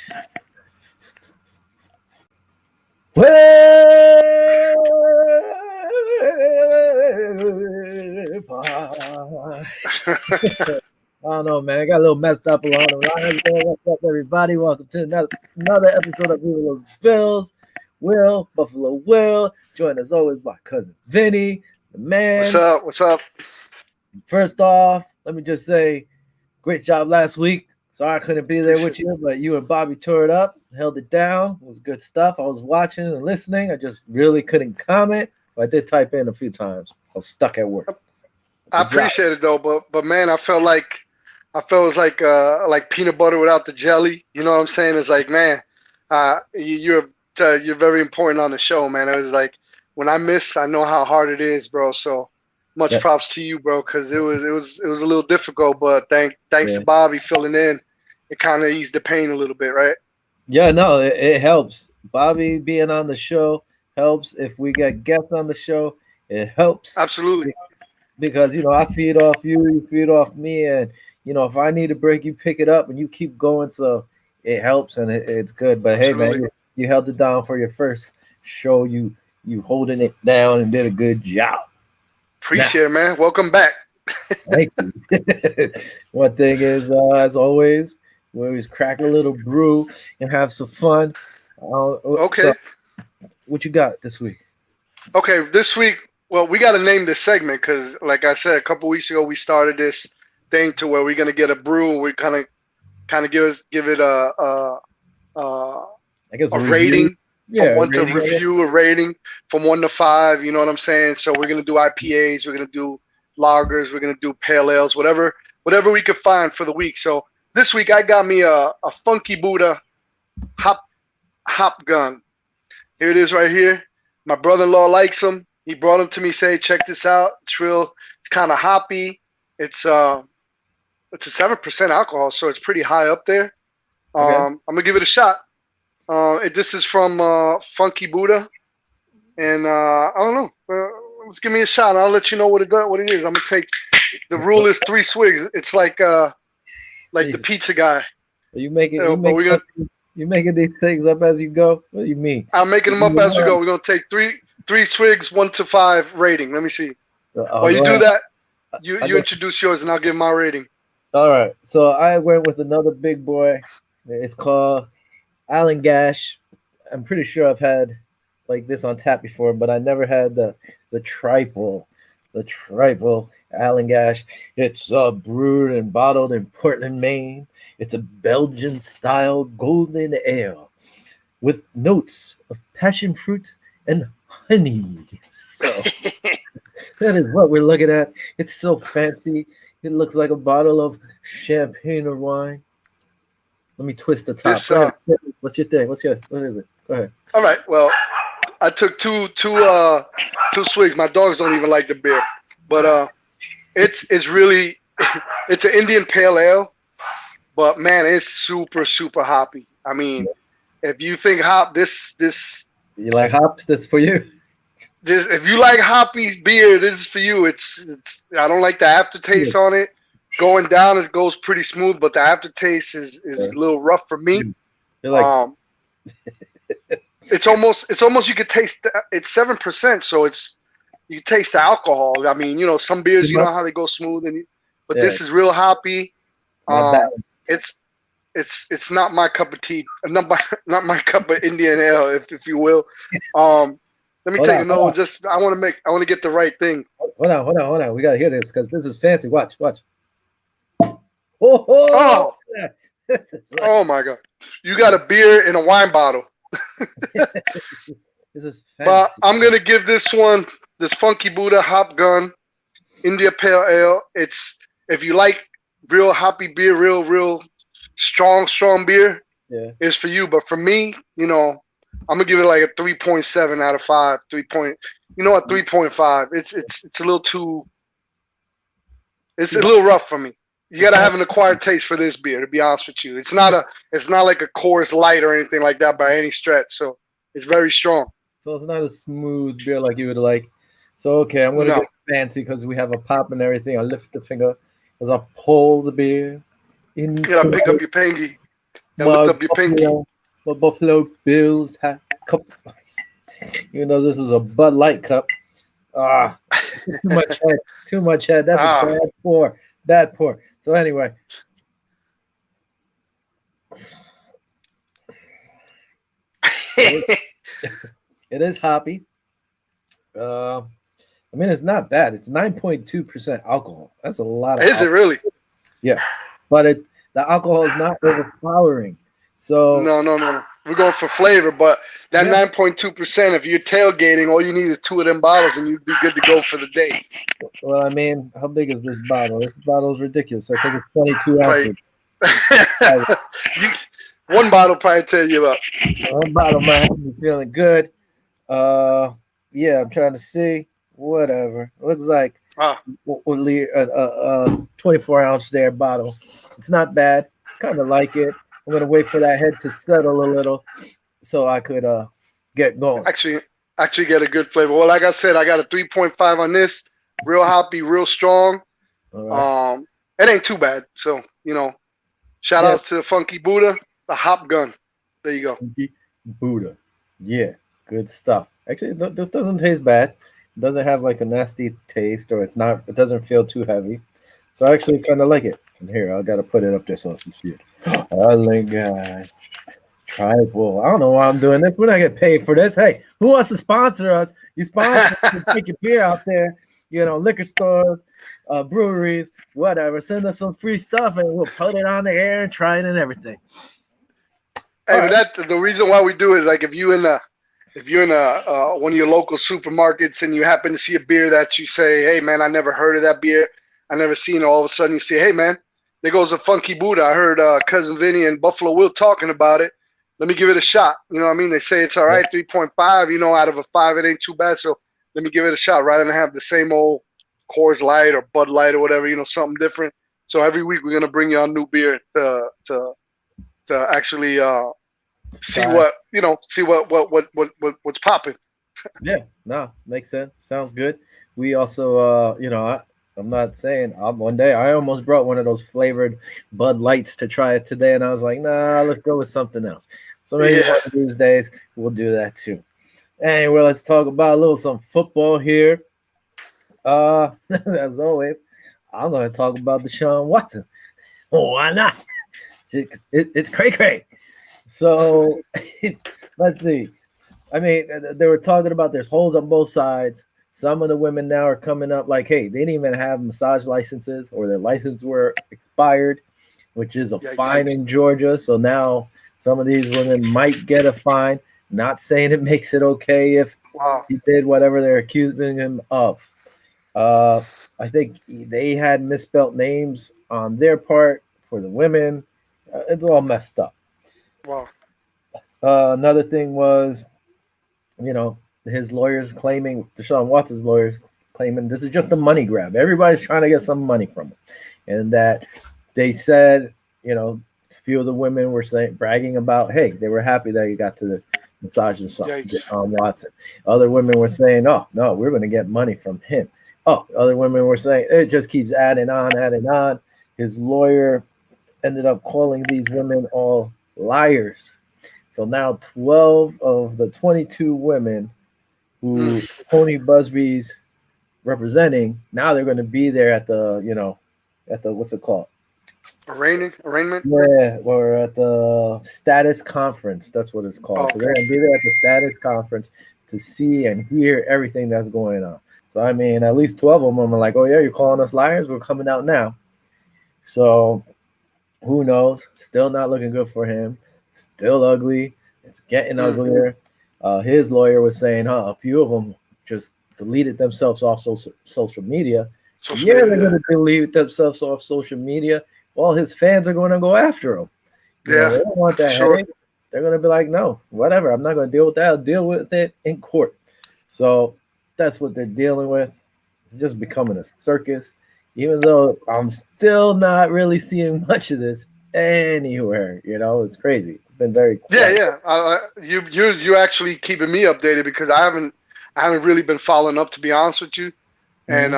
I don't know, man. I got a little messed up along the lines there. What's up, everybody? Welcome to another episode of Viva Bills. Will, Buffalo Will, joined as always by cousin Vinny, the man. What's up? What's up? First off, let me just say, great job last week. Sorry I couldn't be there with you, but you and Bobby tore it up, held it down. It was good stuff. I was watching and listening. I just really couldn't comment, but I did type in a few times. I was stuck at work. I appreciate it though, but man, I felt it was like peanut butter without the jelly. You know what I'm saying? It's like, man, you're very important on the show, man. It was like when I miss, I know how hard it is, bro. So much props to you, bro, because it was a little difficult, but thanks to Bobby filling in, it kind of eased the pain a little bit, right? Yeah, no, it helps. Bobby being on the show helps. If we get guests on the show, it helps. Absolutely. Because, I feed off you, you feed off me, and, if I need a break, you pick it up and you keep going, so it helps and it's good. But, Absolutely. Hey, man, you held it down for your first show. You holding it down and did a good job. Appreciate it, man. Welcome back. Thank you. One thing is, as always, we always crack a little brew and have some fun. Okay. So, what you got this week? Okay, this week, well, we got to name this segment because, like I said, a couple weeks ago, we started this thing to where we're going to get a brew. We're kind of give it a rating. Yeah, from 1 to review, a rating from 1 to 5. You know what I'm saying? So we're going to do IPAs. We're going to do lagers. We're going to do pale ales, whatever we could find for the week. So this week I got me a Funky Buddha hop gun. Here it is right here. My brother-in-law likes them. He brought them to me, say, check this out. It's kind of hoppy. It's a 7% alcohol, so it's pretty high up there. Okay. I'm going to give it a shot. This is from Funky Buddha, and I don't know. Let's give me a shot. And I'll let you know what it is. I'm gonna take. The rule is 3 swigs. It's like the pizza guy. You making these things up as you go? What do you mean? I'm making them up as we go. We're gonna take three swigs, 1 to 5 rating. Let me see. While you do that, you introduce yours, and I'll give my rating. All right. So I went with another big boy. It's called Allen Gash. I'm pretty sure I've had like this on tap before, but I never had the triple Allen Gash. It's brewed and bottled in Portland, Maine. It's a Belgian style golden ale with notes of passion fruit and honey. So that is what we're looking at. It's so fancy. It looks like a bottle of champagne or wine. Let me twist the top. What's your thing? What is it? Go ahead. All right. Well, I took two swigs. My dogs don't even like the beer, but it's really it's an Indian pale ale, but man, it's super super hoppy. I mean, if you think hop, this you like hops, this for you. If you like hoppy beer, this is for you. It's I don't like the aftertaste on it. Going down, it goes pretty smooth, but the aftertaste is a little rough for me. Like it's almost you could taste it's 7%, so you taste the alcohol. I mean, some beers, you know how they go smooth, but this is real hoppy. It's not my cup of tea, not my cup of Indian ale, if you will. Let me take another one. I want to get the right thing. Hold on. We gotta hear this because this is fancy. Watch. Oh! This is like... Oh my God! You got a beer in a wine bottle. This is fancy. But I'm gonna give this Funky Buddha Hop Gun India Pale Ale. If you like real hoppy beer, real strong beer, it's for you. But for me, I'm gonna give it like a 3.7 out of 5. 3.5. It's a little too. It's a little rough for me. You gotta have an acquired taste for this beer, to be honest with you. It's not like a Coors Light or anything like that by any stretch. So it's very strong. So it's not a smooth beer like you would like. So okay, I'm gonna get fancy because we have a pop and everything. I lift the finger as I pull the beer. You gotta pick up your pangy. Gotta lift up your pinky. My Buffalo Bills hat cup. Even though this is a Bud Light cup. Too much head. Too much head. That's a bad pour. Bad pour. So anyway. It is hoppy. I mean, it's not bad. It's 9.2% alcohol. That's a lot of Is alcohol. it really? Yeah. But the alcohol is not overpowering. So No. We're going for flavor, but that 9.2%, if you're tailgating, all you need is 2 of them bottles and you'd be good to go for the day. Well, I mean, how big is this bottle? This bottle is ridiculous. I think it's 22 ounces. One bottle probably tell you about. One bottle might have me feeling good. Yeah, I'm trying to see. Whatever. It looks like a 24-ounce there bottle. It's not bad. Kind of like it. I'm gonna wait for that head to settle a little, so I could get going. Actually get a good flavor. Well, like I said, I got a 3.5 on this. Real hoppy, real strong. Right. It ain't too bad. So shout out to Funky Buddha, the hop gun. There you go. Funky Buddha. Yeah, good stuff. Actually, this doesn't taste bad. It doesn't have like a nasty taste, or it doesn't feel too heavy. So I actually kind of like it. And here, I got to put it up there so you see it. Tribal. I don't know why I'm doing this. We're not getting paid for this. Hey, who wants to sponsor us? You sponsor us, take your beer out there. Liquor stores, breweries, whatever. Send us some free stuff, and we'll put it on the air and try it and everything. Hey, but the reason why we do it is like if you're in one of your local supermarkets and you happen to see a beer that you say, hey man, I never heard of that beer, I never seen it. All of a sudden you say, hey man, there goes a Funky Buddha. I heard cousin Vinny and Buffalo Will talking about it. Let me give it a shot. You know what I mean? They say it's all right, 3.5. Out of a 5, it ain't too bad. So let me give it a shot rather than have the same old Coors Light or Bud Light or whatever. Something different. So every week we're gonna bring you a new beer to actually see what's popping. Yeah, no, makes sense. Sounds good. We also, I'm not saying one day I almost brought one of those flavored Bud Lights to try it today, and I was like, nah, let's go with something else. So maybe one of these days we'll do that too. Anyway, let's talk about some football here. As always, I'm going to talk about Deshaun Watson. Why not? It's cray-cray. So let's see. I mean, they were talking about there's holes on both sides. Some of the women now are coming up like, hey, they didn't even have massage licenses, or their licenses were expired, which is a fine in Georgia. So now some of these women might get a fine. Not saying it makes it okay if he did whatever they're accusing him of. I think they had misspelt names on their part for the women. It's all messed up. Wow. Another thing was, his lawyers claiming, Deshaun Watson's lawyers claiming this is just a money grab. Everybody's trying to get some money from him. And that they said, a few of the women were bragging about, hey, they were happy that he got to the massage on Watson. Other women were saying, oh, no, we're going to get money from him. Oh, other women were saying it just keeps adding on. His lawyer ended up calling these women all liars. So now 12 of the 22 women who Tony Busby's representing, now they're going to be there at the what's it called? Arraignment? Yeah, or at the status conference. That's what it's called. So they're going to be there at the status conference to see and hear everything that's going on. So, I mean, at least 12 of them are like, oh, yeah, you're calling us liars? We're coming out now. So, who knows? Still not looking good for him. Still ugly. It's getting uglier. His lawyer was saying, a few of them just deleted themselves off social media. They're going to delete themselves off social media. Well, his fans are going to go after him. They don't want that headache. They're going to be like, no, whatever. I'm not going to deal with that. I'll deal with it in court. So that's what they're dealing with. It's just becoming a circus, even though I'm still not really seeing much of this anywhere. It's crazy. It's been very quiet. You actually keeping me updated because I haven't really been following up, to be honest with you. And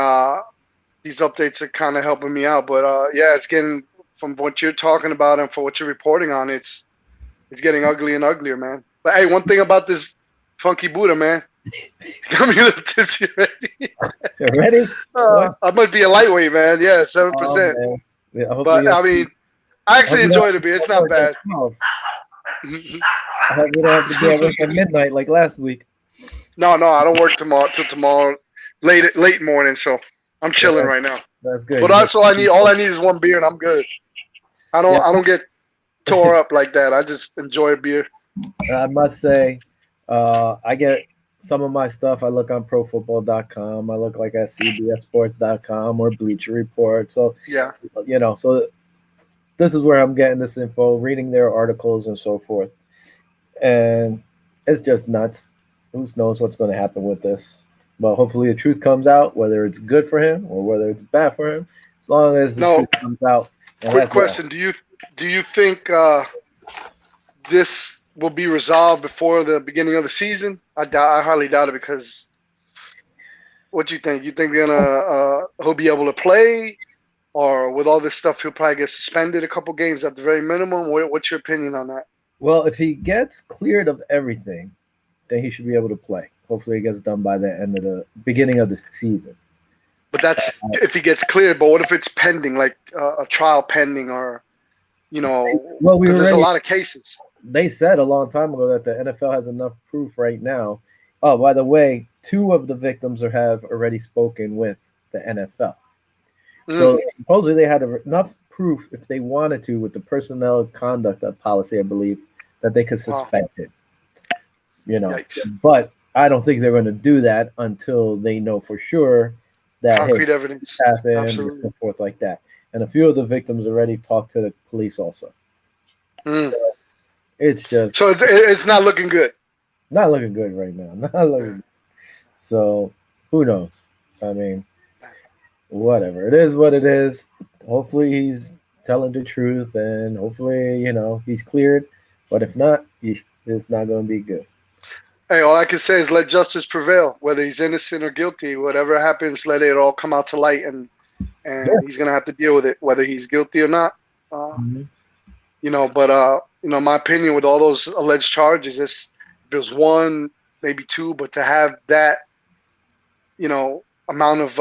these updates are kind of helping me out. But it's getting, from what you're talking about and for what you're reporting on, it's It's getting uglier and uglier, man. But hey, one thing about this funky Buddha, man, got me a little tipsy already. Ready? I might be a lightweight, man. Yeah, 7%. Man. Yeah, But I mean, I actually enjoy the beer. It's not bad. I hope you don't have to be at work at midnight like last week. No, I don't work till tomorrow late morning, so I'm chilling right now. That's good. But that's all I need. All I need is one beer, and I'm good. I don't get tore up like that. I just enjoy a beer. I must say, I get some of my stuff. I look on ProFootball.com. I look like at CBSSports.com or Bleacher Report. So yeah, so this is where I'm getting this info, reading their articles and so forth, and it's just nuts. Who knows what's going to happen with this? But hopefully the truth comes out, whether it's good for him or whether it's bad for him. As long as the truth comes out. Quick question: Do you think this will be resolved before the beginning of the season? I highly doubt it, because what do you think? You think he'll be able to play, or with all this stuff he'll probably get suspended a couple games at the very minimum? What's your opinion on that? Well, if he gets cleared of everything, then he should be able to play. Hopefully it gets done by the beginning of the season. But that's if he gets cleared. But what if it's pending, like a trial pending, or because there's a lot of cases. They said a long time ago that the NFL has enough proof right now. Oh, by the way, 2 of the victims have already spoken with the NFL. So supposedly they had enough proof, if they wanted to, with the personnel conduct policy, I believe, that they could suspend him. Yikes. But I don't think they're going to do that until they know for sure that concrete evidence happened and so forth like that. And a few of the victims already talked to the police also. So it's just it's not looking good. Not looking good right now. Not looking good. So who knows? I mean, whatever. It is what it is. Hopefully he's telling the truth, and hopefully, he's cleared. But if not, it's not going to be good. Hey, all I can say is let justice prevail. Whether he's innocent or guilty, whatever happens, let it all come out to light, and he's gonna have to deal with it, whether he's guilty or not. But my opinion with all those alleged charges is, if there's 1, maybe 2, but to have that, amount of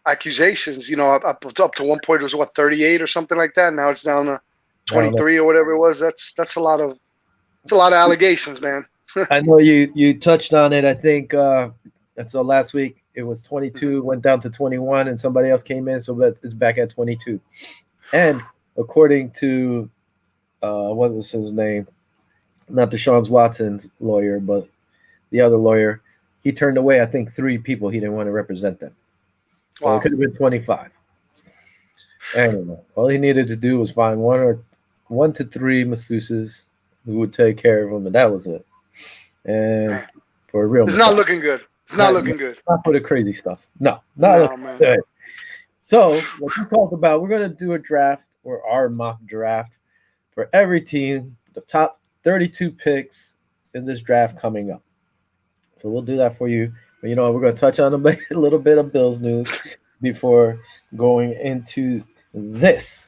accusations, up to one point it was 38 or something like that. Now it's down to 23 or whatever it was. That's a lot of allegations, man. I know you touched on it. I think so last week it was 22, went down to 21, and somebody else came in, so it's back at 22. And according to what was his name? Not Deshaun Watson's lawyer, but the other lawyer, he turned away, I think, 3 people. He didn't want to represent them. Wow. So it could have been 25. Anyway, all he needed to do was find 1 to 3 masseuses who would take care of him, and that was it. And for real, it's not looking good. It's not looking good. Not for the crazy stuff. No, not looking good. So, like you talked about, we're going to do a draft, or our mock draft, for every team, the top 32 picks in this draft coming up. So we'll do that for you. But, we're going to touch on a little bit of Bills news before going into this.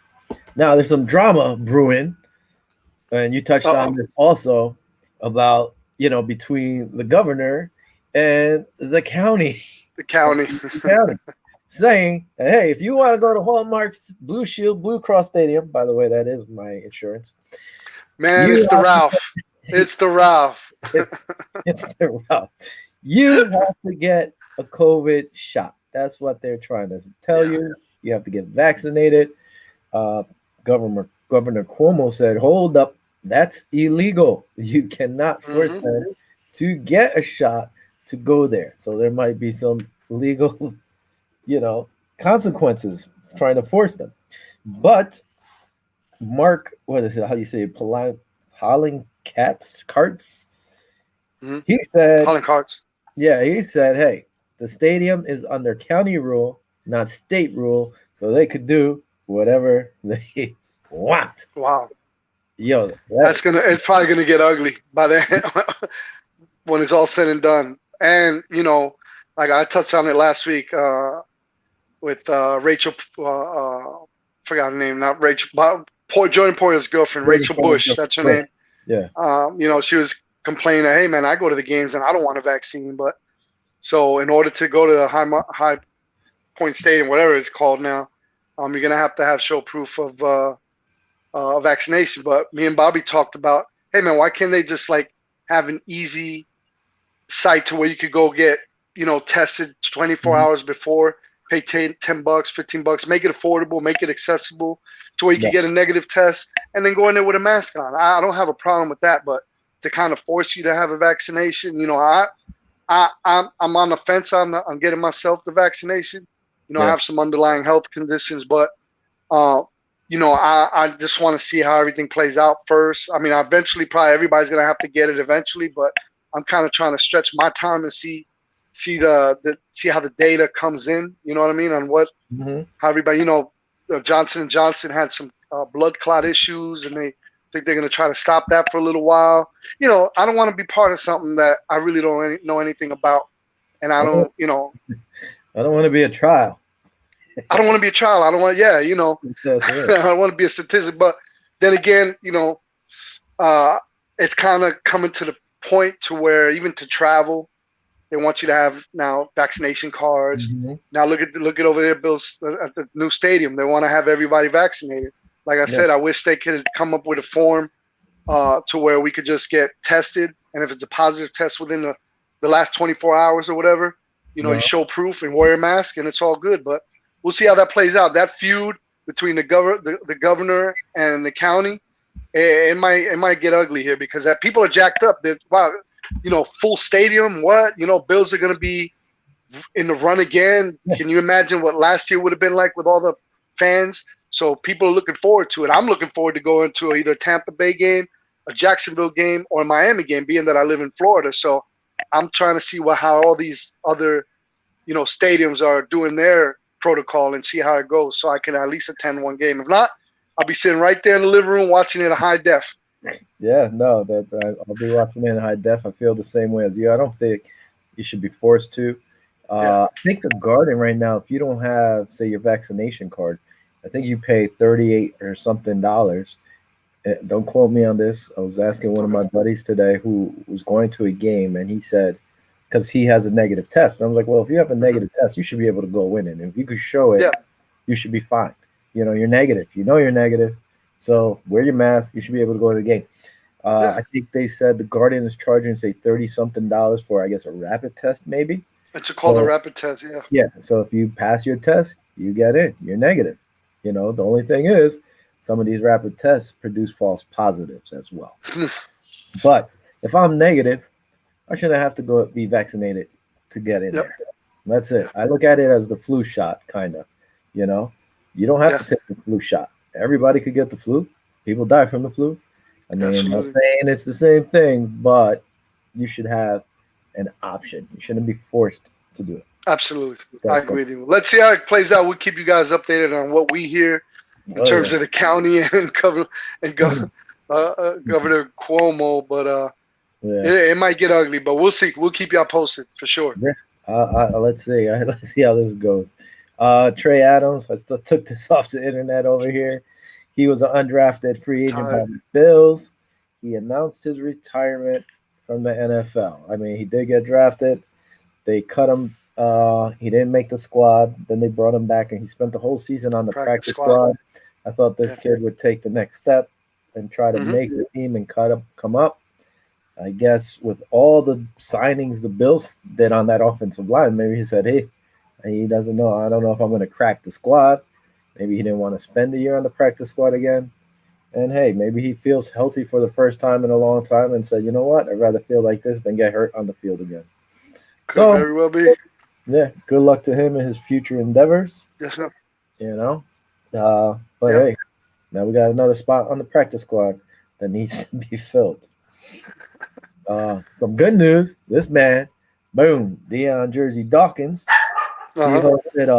Now, there's some drama brewing, and you touched on this also about, between the governor and the county. The county. Saying, hey, if you want to go to Hallmark's Blue Shield Blue Cross Stadium, by the way, that is my insurance. Man, it's the Ralph. It's the Ralph. It's the Ralph. You have to get a COVID shot. That's what they're trying to tell you. You have to get vaccinated. Governor Cuomo said, hold up, that's illegal. You cannot force them to get a shot to go there. So there might be some legal, consequences trying to force them. But Mark, what is it? How do you say it? Carts? He said, Holland Carts. Yeah, he said, hey, the stadium is under county rule, not state rule, so they could do whatever they want. Wow. Yo, it's probably gonna get ugly by then when it's all said and done. And like I touched on it last week with Rachel, forgot her name, not Rachel, Jordan Poyer's girlfriend, Rachel Bush, that's her name. Yeah. She was complaining that, hey man, I go to the games and I don't want a vaccine, but so in order to go to the High Point Stadium, whatever it's called now, you're gonna have to show proof of vaccination. But me and Bobby talked about, hey man, why can't they just like have an easy site to where you could go get tested 24 hours before, pay $10, $15, make it affordable, make it accessible to where you can get a negative test and then go in there with a mask on. I don't have a problem with that, but to kind of force you to have a vaccination, I'm on the fence on getting myself the vaccination. I have some underlying health conditions, but I just want to see how everything plays out first. I mean, eventually, probably everybody's gonna have to get it eventually, but I'm kind of trying to stretch my time and see how the data comes in. You know what I mean? On what how everybody, Johnson & Johnson had some blood clot issues, and they think they're gonna try to stop that for a little while. I don't want to be part of something that I really don't know anything about, and I don't I don't want to be a trial. I don't want to be a child. I don't want, I don't want to be a statistic. But then again, it's kind of coming to the point to where even to travel, they want you to have now vaccination cards. Now look at over there, Bill's at the new stadium. They want to have everybody vaccinated. Like I said, I wish they could come up with a form to where we could just get tested, and if it's a positive test within the last 24 hours or whatever, you show proof and wear a mask, and it's all good. But we'll see how that plays out. That feud between the governor and the county, it might get ugly here because people are jacked up. That full stadium. What Bills are going to be in the run again. Can you imagine what last year would have been like with all the fans? So people are looking forward to it. I'm looking forward to going to either a Tampa Bay game, a Jacksonville game, or a Miami game, being that I live in Florida. So I'm trying to see how all these other stadiums are doing their protocol and see how it goes, so I can at least attend one game. If not, I'll be sitting right there in the living room watching it in high def. Yeah, no, I'll be watching it in high def. I feel the same way as you. I don't think you should be forced to. I think the Garden right now, if you don't have, say, your vaccination card, I think you pay $38 or something. Don't quote me on this. I was asking one of my buddies today who was going to a game, and he said, because he has a negative test. And I was like, well, if you have a negative test, you should be able to go in it. And if you could show it, you should be fine. You're negative. You're negative. So wear your mask. You should be able to go to the game. I think they said the Guardian is charging, say, $30-something for, I guess, a rapid test, maybe. It's called a rapid test, yeah. Yeah. So if you pass your test, you get in. You're negative. The only thing is some of these rapid tests produce false positives as well. But if I'm negative, I shouldn't have to go be vaccinated to get in there. That's it. I look at it as the flu shot, kind of. You don't have to take the flu shot. Everybody could get the flu. People die from the flu. I mean, I'm not saying it's the same thing, but you should have an option. You shouldn't be forced to do it. Absolutely. I agree with you. Let's see how it plays out. We'll keep you guys updated on what we hear in terms of the county and Governor Cuomo, but it might get ugly, but we'll see. We'll keep y'all posted for sure. Yeah. Let's see. Let's see how this goes. Trey Adams, I still took this off the internet over here. He was an undrafted free agent by the Bills. He announced his retirement from the NFL. I mean, he did get drafted. They cut him. He didn't make the squad. Then they brought him back, and he spent the whole season on the practice squad. I thought this kid would take the next step and try to make the team and come up. I guess with all the signings the Bills did on that offensive line, maybe he said, hey, he doesn't know. I don't know if I'm going to crack the squad. Maybe he didn't want to spend a year on the practice squad again. And, hey, maybe he feels healthy for the first time in a long time and said, you know what, I'd rather feel like this than get hurt on the field again. Could very well be. Yeah, good luck to him in his future endeavors. Yes, sir. Hey, now we got another spot on the practice squad that needs to be filled. Some good news. This man, boom, Deion Jersey Dawkins, he hosted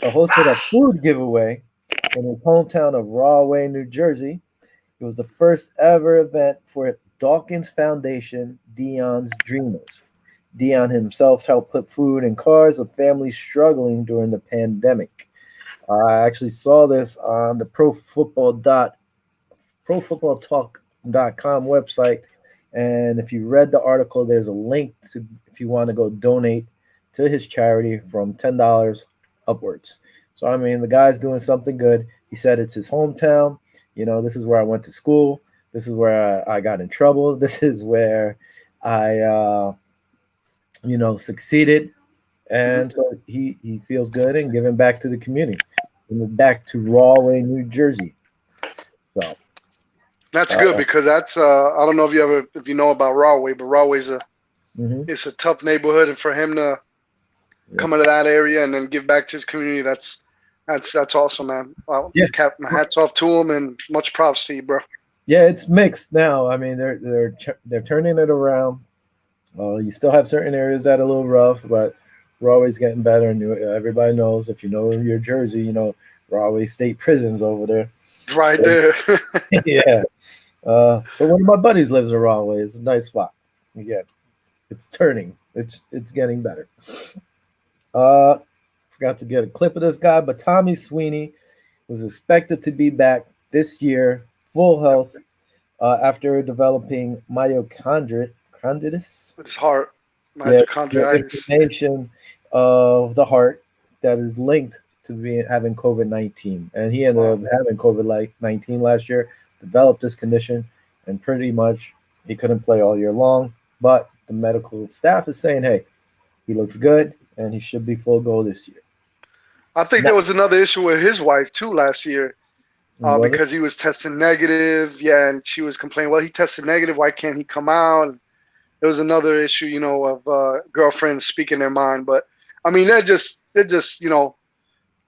a food giveaway in his hometown of Rahway, New Jersey. It was the first ever event for Dawkins Foundation, Deion's Dreamers. Deion himself helped put food in cars of families struggling during the pandemic. I actually saw this on the profootballtalk.com website, and if you read the article, there's a link to if you want to go donate to his charity from $10 upwards. So I mean, the guy's doing something good. He said it's his hometown. This is where I went to school. This is where I got in trouble. This is where I, succeeded. And so he feels good and giving back to the community, and back to Rahway, New Jersey. So that's good because that's I don't know if you know about Rahway, but Rahway's it's a tough neighborhood, and for him to come into that area and then give back to his community, that's awesome, man. Well, my hats off to him, and much props to you, bro. Yeah, it's mixed now. I mean, they're turning it around. You still have certain areas that are a little rough, but we're always getting better. And everybody knows, if you know your Jersey, Rahway State Prison's over there. Right there. Yeah. But one of my buddies lives in Rahway. It's a nice spot. Yeah, it's turning. It's getting better. Forgot to get a clip of this guy, but Tommy Sweeney was expected to be back this year, full health, after developing myocarditis. His heart, myocarditis. Inflammation of the heart that is linked to having COVID-19, and he ended up having COVID-19 last year. Developed this condition, and pretty much he couldn't play all year long. But the medical staff is saying, hey, he looks good, and he should be full go this year. I think there was another issue with his wife too last year, because he was testing negative. Yeah, and she was complaining, well, he tested negative. Why can't he come out? And there was another issue, of girlfriends speaking their mind. But I mean, they're just, it's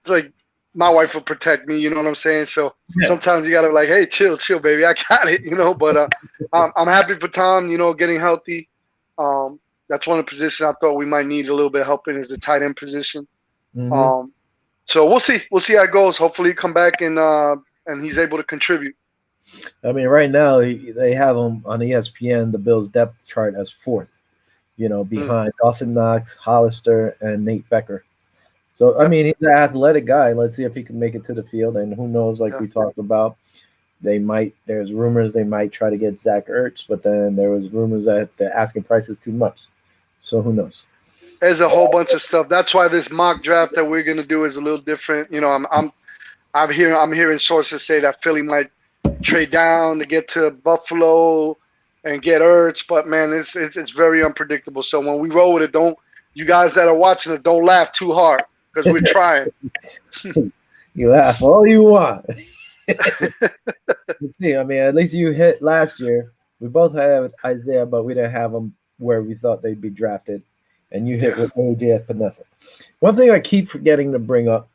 like my wife will protect me. You know what I'm saying? So sometimes you gotta be like, hey, chill, baby, I got it. But I'm happy for Tom. Getting healthy. That's one of the positions I thought we might need a little bit of help in, is the tight end position. Mm-hmm. So we'll see. We'll see how it goes. Hopefully, he come back and he's able to contribute. I mean, right now they have him on ESPN, the Bills depth chart, as fourth. Behind Dawson Knox, Hollister, and Nate Becker. So I mean, he's an athletic guy. Let's see if he can make it to the field. And who knows? Like we talked about, there's rumors they might try to get Zach Ertz, but then there was rumors that the asking price is too much. So who knows? There's a whole bunch of stuff. That's why this mock draft that we're gonna do is a little different. I'm hearing sources say that Philly might trade down to get to Buffalo and get Ertz, but man, it's very unpredictable. So when we roll with it, you guys that are watching it, don't laugh too hard, because we're trying. You laugh all you want. You see, I mean, at least you hit last year. We both had Isaiah, but we didn't have them where we thought they'd be drafted. And you hit with AJ Epinesa. One thing I keep forgetting to bring up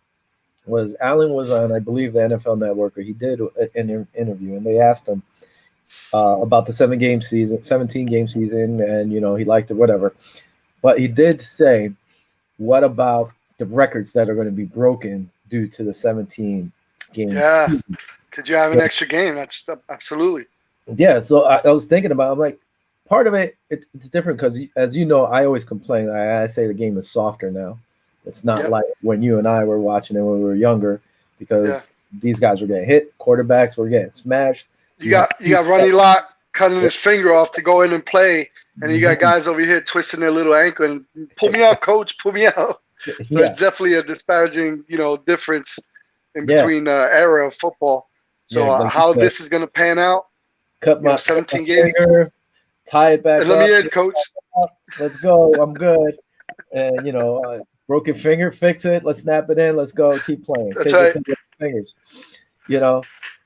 was Allen was on, I believe, the NFL Network, or he did an interview, and they asked him about the 17-game season, and he liked it, whatever. But he did say, "What about the records that are going to be broken due to the 17-game season?" Yeah, because you have an extra game. That's absolutely. Yeah, so I was thinking about. I'm like, part of it's different because, as you know, I always complain. I say the game is softer now. It's not like when you and I were watching it when we were younger, because these guys were getting hit, quarterbacks were getting smashed. You got Ronnie Lott cutting his finger off to go in and play, and you got guys over here twisting their little ankle and pull me out, coach, pull me out. So it's definitely a disparaging, difference in between era of football. So how this is going to pan out? Cut my 17 games. Finger, tie it back. And let me in, coach. Let's go. I'm good. And broken finger, fix it. Let's snap it in. Let's go. Keep playing. That's right. Fingers.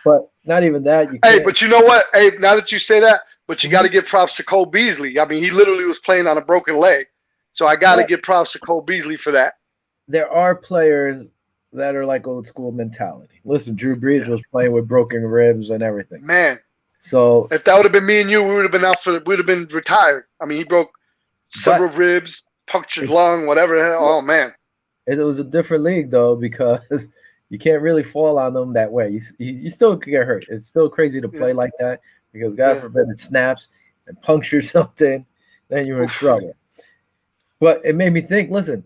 But not even that. But you know what? Hey, now that you say that, but you got to give props to Cole Beasley. I mean, he literally was playing on a broken leg. So I got to give props to Cole Beasley for that. There are players that are like old school mentality. Listen, Drew Brees was playing with broken ribs and everything. Man. So if that would have been me and you, we would have been we'd have been retired. I mean, he broke several ribs, punctured lung, whatever. Oh man. It was a different league though, because you can't really fall on them that way. You still could get hurt. It's still crazy to play like that, because God forbid it snaps and punctures something, then you're in trouble. But it made me think, listen,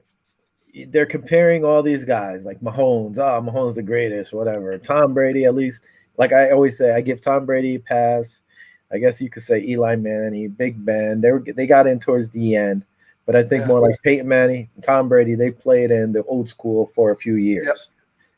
they're comparing all these guys like Mahomes. Oh, Mahomes the greatest, whatever. Tom Brady, at least, like I always say, I give Tom Brady a pass. I guess you could say Eli Manning, Big Ben. They got in towards the end, but I think Yeah. more like Peyton Manning, Tom Brady. They played in the old school for a few years. Yep.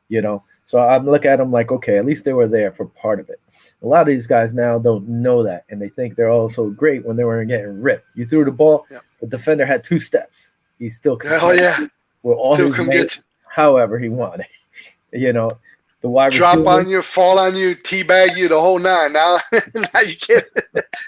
You know, so I look at them like, okay, at least they were there for part of it. A lot of these guys now don't know that, and they think they're all so great when they weren't getting ripped. You threw the ball, Yep. the defender had 2 steps. He still could Oh yeah. with all Still his come weight, get you. however he wanted. You know, the wide Drop receiver. on you, fall on you, teabag you, the whole nine. Now, now you can't.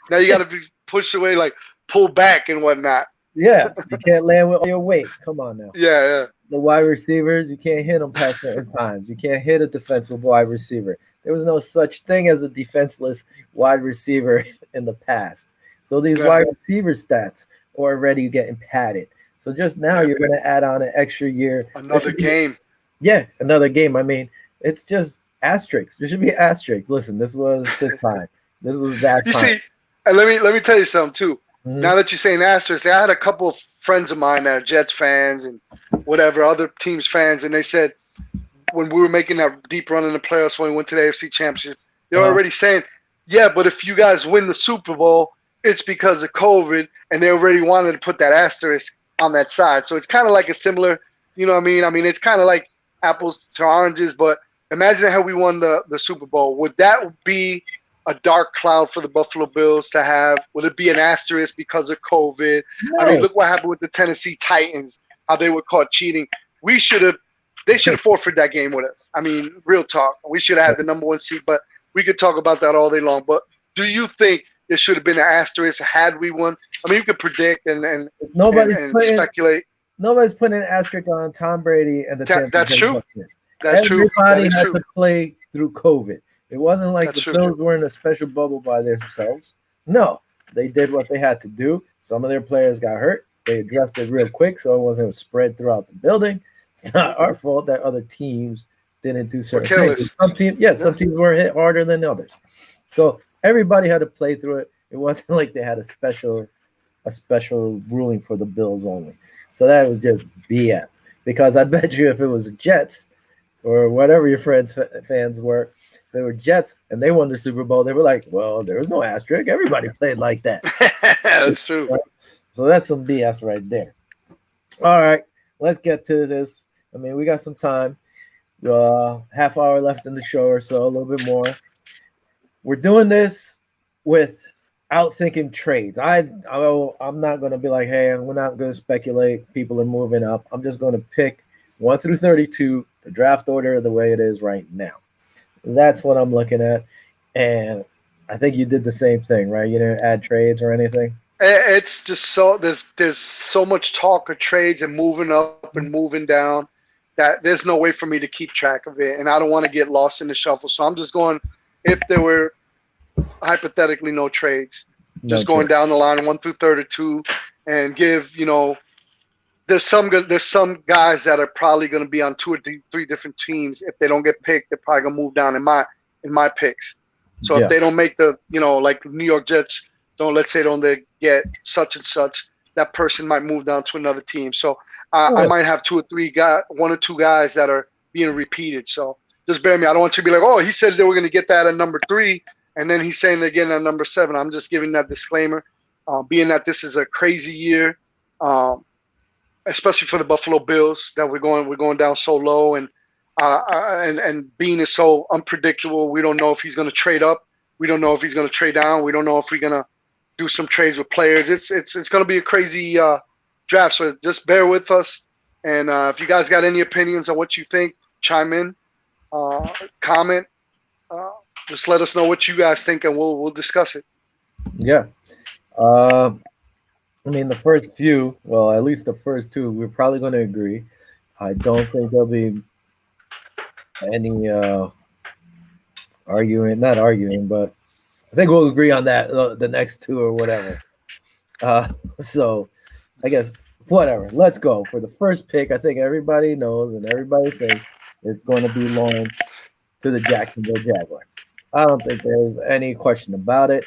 Now you got to be pushed away, like pull back and whatnot. Yeah, you can't land with all your weight. Come on now. Yeah. The wide receivers, you can't hit them past certain times. You can't hit a defensive wide receiver. There was no such thing as a defenseless wide receiver in the past. So these Yeah. wide receiver stats are already getting padded. So just now you're going to add on an extra year. Another game. Yeah, another game. I mean, it's just asterisks. There should be asterisks. Listen, this was this time. This was that You time. see, and let me tell you something too. Mhm. Now that you're saying asterisk, I had a couple of friends of mine that are Jets fans and whatever other teams fans, and they said when we were making that deep run in the playoffs when we went to the AFC Championship, they're Uh-huh. already saying, yeah, but if you guys win the Super Bowl, it's because of COVID, and they already wanted to put that asterisk on that side. So it's kind of like a similar, you know what I mean? I mean, it's kind of like apples to oranges, but imagine how we won the Super Bowl. Would that be a dark cloud for the Buffalo Bills to have? Would it be an asterisk because of COVID? No. I mean, look what happened with the Tennessee Titans, how they were caught cheating. They should have forfeited that game with us. I mean, real talk. We should have had the number 1 seed, but we could talk about that all day long. But do you think it should have been an asterisk had we won? I mean, you could predict and speculate. Nobody's putting an asterisk on Tom Brady and the Tampa That's Bay true. Buccaneers. That's true. Everybody That is had true. to play through COVID. It wasn't like That's the true. Bills were in a special bubble by themselves. No, they did what they had to do. Some of their players got hurt. They addressed it real quick so it wasn't spread throughout the building. It's not our fault that other teams didn't do certain things. Some teams were hit harder than others. So everybody had to play through it. It wasn't like they had a special ruling for the Bills only. So that was just BS. Because I bet you if it was Jets or whatever your fans were, if they were Jets and they won the Super Bowl, they were like, well, there was no asterisk. Everybody played like that. That's true. So that's some BS right there. All right, let's get to this. I mean, we got some time. Half hour left in the show or so, a little bit more. We're doing this without thinking trades. I'm not going to be like, hey, we're not going to speculate. People are moving up. I'm just going to pick 1 through 32, the draft order the way it is right now. That's what I'm looking at. And I think you did the same thing, right? You didn't add trades or anything? It's just so there's so much talk of trades and moving up and moving down that there's no way for me to keep track of it, and I don't want to get lost in the shuffle. So I'm just going, if there were hypothetically no trades, just going down the line 1 through 32, and give there's some guys that are probably going to be on 2 or 3 different teams. If they don't get picked, they're probably gonna move down in my picks. So if they don't make the like New York Jets. Let's say they get such and such, that person might move down to another team. So I might have 2 or 3 guys, 1 or 2 guys that are being repeated. So just bear me. I don't want you to be like, oh, he said they were going to get that at number 3, and then he's saying it again at number 7. I'm just giving that disclaimer, being that this is a crazy year, especially for the Buffalo Bills, that we're going down so low, and Bean is so unpredictable. We don't know if he's going to trade up. We don't know if he's going to trade down. We don't know if we're going to do some trades with players. It's going to be a crazy draft. So just bear with us. And if you guys got any opinions on what you think, chime in, comment. Just let us know what you guys think, and we'll discuss it. Yeah. I mean, the first few, well, at least the first 2, we're probably going to agree. I don't think there'll be any not arguing, but I think we'll agree on that, the next 2 or whatever. So I guess whatever. Let's go. For the first pick, I think everybody knows and everybody thinks it's going to be loaned to the Jacksonville Jaguars. I don't think there's any question about it.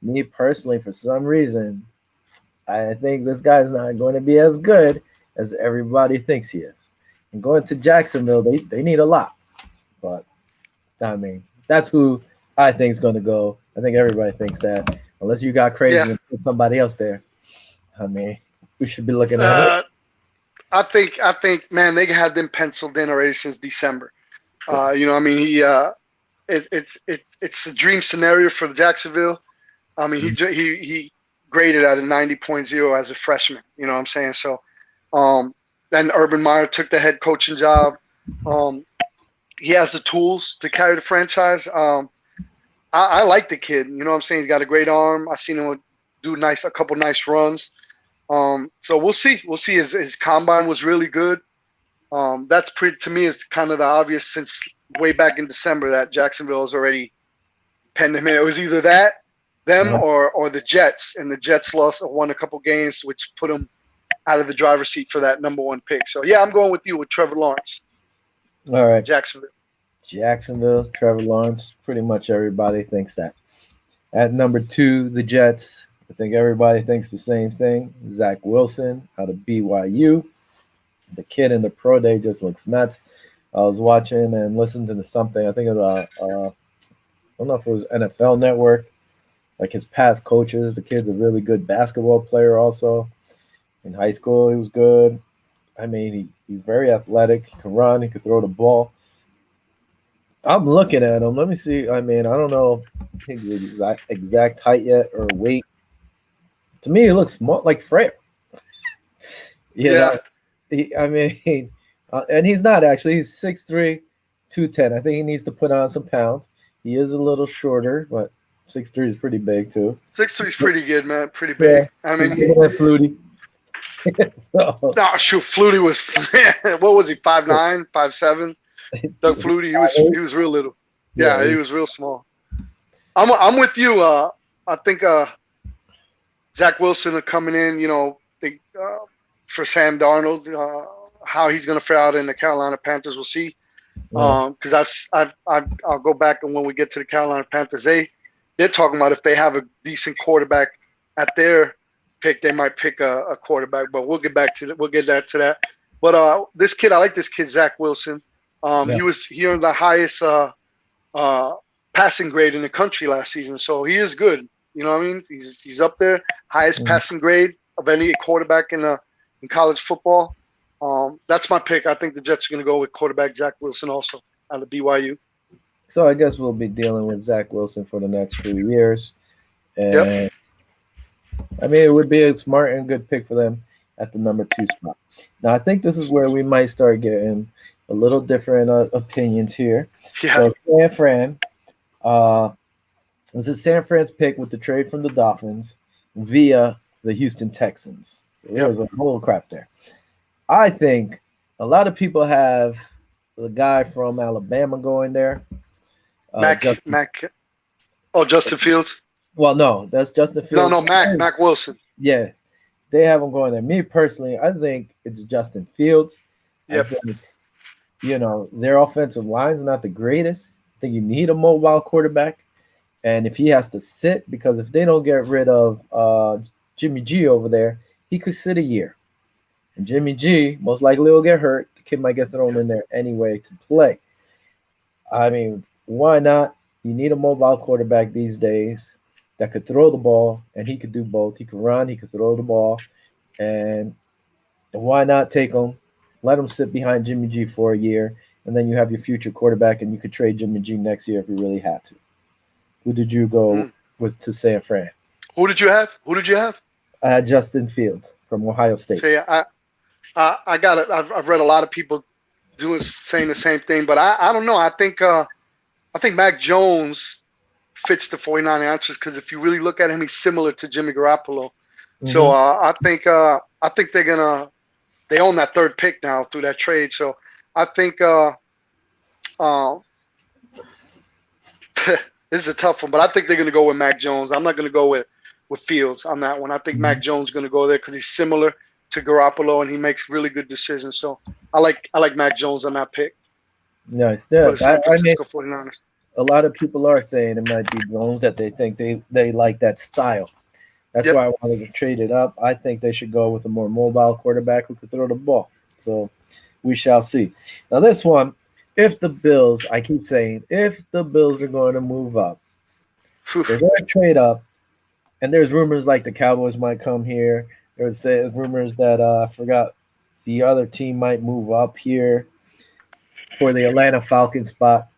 Me personally, for some reason, I think this guy's not going to be as good as everybody thinks he is. And going to Jacksonville, they need a lot. But I mean, that's who I think is going to go. I think everybody thinks that, unless you got crazy Yeah. and put somebody else there. I mean, we should be looking at Uh, I think, man, they had them penciled in already since December. You know, I mean, it's a dream scenario for Jacksonville. I mean, he graded at a 90.0 as a freshman. You know what I'm saying? So, then Urban Meyer took the head coaching job. He has the tools to carry the franchise. I like the kid. You know what I'm saying? He's got a great arm. I've seen him do a couple nice runs. So we'll see. We'll see. His combine was really good. That's to me is kind of the obvious since way back in December that Jacksonville has already penned him in. It was either them or the Jets, and the Jets won a couple games, which put them out of the driver's seat for that number 1 pick. So yeah, I'm going with you with Trevor Lawrence. All right, Jacksonville, Trevor Lawrence. Pretty much everybody thinks that. At number 2, the Jets. I think everybody thinks the same thing. Zach Wilson out of BYU. The kid in the pro day just looks nuts. I was watching and listening to something. I think about I don't know if it was NFL Network. Like his past coaches, the kid's a really good basketball player. Also, in high school, he was good. I mean, he's very athletic. He can run. He can throw the ball. I'm looking at him. Let me see. I mean, I don't know his exact height yet or weight. To me, he looks small, like frail. Yeah. I mean, and he's not actually. He's 6'3", 210. I think he needs to put on some pounds. He is a little shorter, but 6'3" is pretty big too. 6'3" is pretty good, man. Pretty big. Yeah, I mean, Flutie. So, no, shoot, Flutie was what was he? 5'9", 5'7"? Doug Flutie, he was real little. Yeah, he was real small. I'm with you. I think Zach Wilson are coming in. You know, for Sam Darnold, how he's going to fare out in the Carolina Panthers, we'll see. Because I'll go back, and when we get to the Carolina Panthers, they're talking about if they have a decent quarterback at their pick, they might pick a quarterback. But we'll get to that. But this kid, I like this kid, Zach Wilson. He earned the highest passing grade in the country last season, so he is good. You know what I mean? He's up there, highest passing grade of any quarterback in college football. That's my pick. I think the Jets are going to go with quarterback Zach Wilson also out of BYU. So I guess we'll be dealing with Zach Wilson for the next few years. And I mean, it would be a smart and good pick for them at the number 2 spot. Now, I think this is where we might start getting a little different opinions here. Yeah. So San Fran, this is San Fran's pick with the trade from the Dolphins via the Houston Texans. So there's a whole crap there. I think a lot of people have the guy from Alabama going there. Justin Fields? Well, no, that's Justin Fields. No, Mac Wilson. Yeah, they have him going there. Me personally, I think it's Justin Fields. Yep. I think, their offensive line is not the greatest. I think you need a mobile quarterback. And if he has to sit, because if they don't get rid of Jimmy G over there, he could sit a year. And Jimmy G most likely will get hurt. The kid might get thrown in there anyway to play. I mean, why not? You need a mobile quarterback these days that could throw the ball, and he could do both. He could run, he could throw the ball. And why not take him, let him sit behind Jimmy G for a year, and then you have your future quarterback, and you could trade Jimmy G next year if you really had to. Who did you go with to San Fran? Who did you have? I had Justin Fields from Ohio State. So, I got it. I've read a lot of people saying the same thing, but I don't know. I think Mac Jones fits the 49 answers because if you really look at him, he's similar to Jimmy Garoppolo. Mm-hmm. So I think they own that 3rd pick now through that trade. So I think this is a tough one, but I think they're going to go with Mac Jones. I'm not going to go with Fields on that one. I think Mac Jones is going to go there because he's similar to Garoppolo and he makes really good decisions. So I like Mac Jones on that pick. Nice. Yeah, for the San Francisco 49ers. A lot of people are saying it might be Jones, that they think they like that style. That's Yep. why I wanted to trade it up. I think they should go with a more mobile quarterback who could throw the ball. So we shall see. Now, this one, if the Bills, I keep saying, if the Bills are going to move up, Phew. they're going to trade up, and there's rumors like the Cowboys might come here. There's rumors that I forgot the other team might move up here for the Atlanta Falcons spot,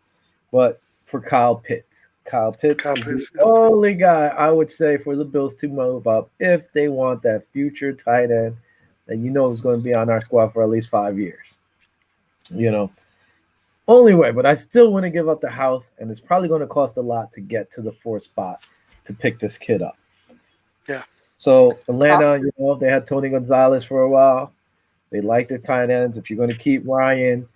but for Kyle Pitts. Kyle Pitts is the Cowboys. Yep. only guy I would say for the Bills to move up if they want that future tight end that is going to be on our squad for at least 5 years. Only way, but I still want to give up the house, and it's probably going to cost a lot to get to the fourth spot to pick this kid up. Yeah. So Atlanta, they had Tony Gonzalez for a while. They like their tight ends. If you're going to keep Ryan,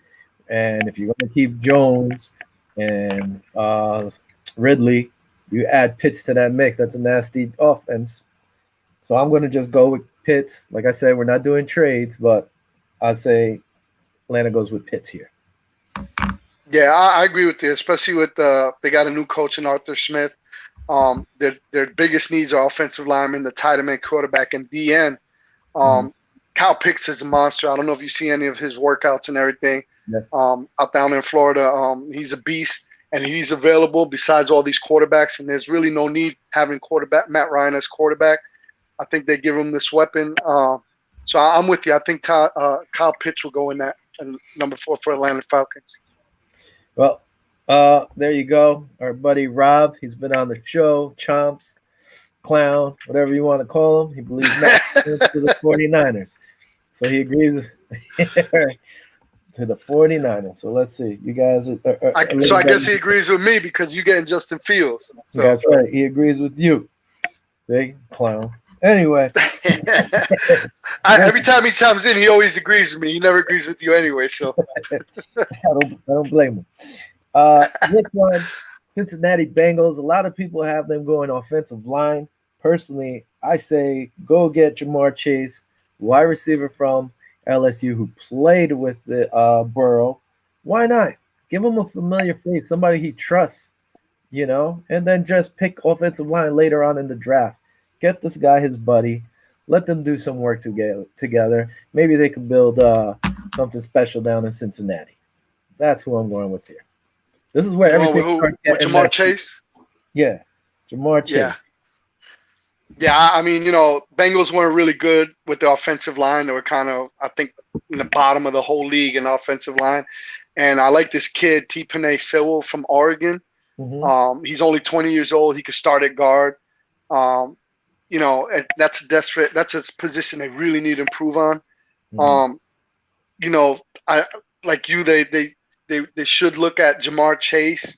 and if you're going to keep Jones and Ridley, you add Pitts to that mix. That's a nasty offense. So I'm going to just go with Pitts. Like I said, we're not doing trades, but I say Atlanta goes with Pitts here. Yeah, I agree with you, especially with they got a new coach in Arthur Smith. Their biggest needs are offensive linemen, the tight end, quarterback, and DN. Kyle Pitts is a monster. I don't know if you see any of his workouts and everything. Yeah. Out down in Florida, he's a beast, and he's available besides all these quarterbacks. And there's really no need having Matt Ryan as quarterback. I think they give him this weapon. So I'm with you. I think Kyle Pitts will go in that number 4 for Atlanta Falcons. Well, there you go. Our buddy Rob, he's been on the show. Chomps, Clown, whatever you want to call him. He believes Matt to the 49ers. So he agrees to the 49ers. So let's see. You guys I guess he agrees with me because you're getting Justin Fields. So. That's right. He agrees with you. Big clown. Anyway. Every time he chimes in, he always agrees with me. He never agrees with you anyway. So I don't blame him. This one, Cincinnati Bengals. A lot of people have them going offensive line. Personally, I say go get Jamar Chase, wide receiver from LSU who played with the Burrow. Why not? Give him a familiar face, somebody he trusts, and then just pick offensive line later on in the draft. Get this guy his buddy. Let them do some work together. Maybe they can build something special down in Cincinnati. That's who I'm going with here. This is where everything starts getting Jamar Chase? Yeah, Jamar Chase. Yeah, I mean, Bengals weren't really good with the offensive line. They were kind of, I think, in the bottom of the whole league in offensive line. And I like this kid, T-Panay Sewell from Oregon. Mm-hmm. He's only 20 years old. He could start at guard. And that's a position they really need to improve on. Mm-hmm. I like you. They should look at Jamar Chase,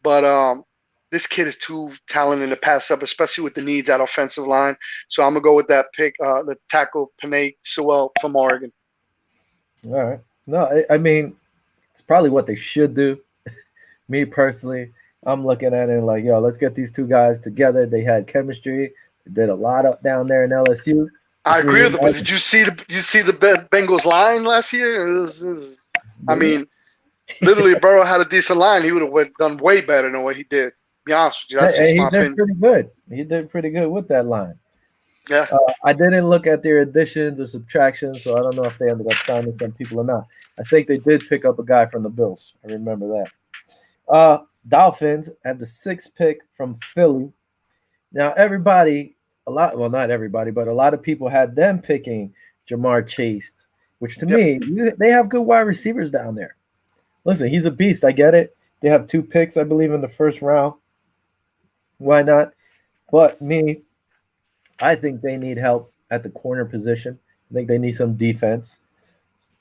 but this kid is too talented to pass up, especially with the needs at offensive line. So I'm gonna go with that pick, the tackle Panay Sewell from Oregon. All right. No, I mean, it's probably what they should do. Me personally, I'm looking at it like, let's get these two guys together. They had chemistry. They did a lot up down there in LSU. I agree with it, but did you see the Bengals line last year? I mean, literally, if Burrow had a decent line, he would have done way better than what he did. Be honest with you, that's just my opinion. Pretty good. He did pretty good with that line. Yeah. I didn't look at their additions or subtractions, so I don't know if they ended up signing some people or not. I think they did pick up a guy from the Bills. I remember that. Dolphins have the 6th pick from Philly. Now, not everybody, but a lot of people had them picking Jamar Chase, which to me, they have good wide receivers down there. Listen, he's a beast. I get it. They have 2 picks, I believe, in the first round. Why not? But I think they need help at the corner position. I think they need some defense.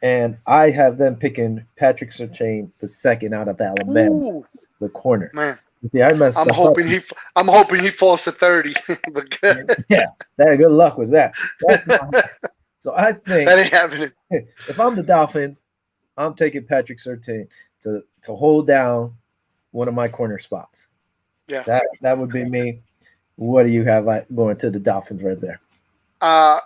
And I have them picking Patrick Surtain, the 2nd out of Alabama, the corner. Man. See, I'm hoping he falls to 30. Yeah, good luck with that. So I think that ain't happening. If I'm the Dolphins, I'm taking Patrick Surtain to hold down one of my corner spots. Yeah, that would be me. What do you have going to the Dolphins right there? I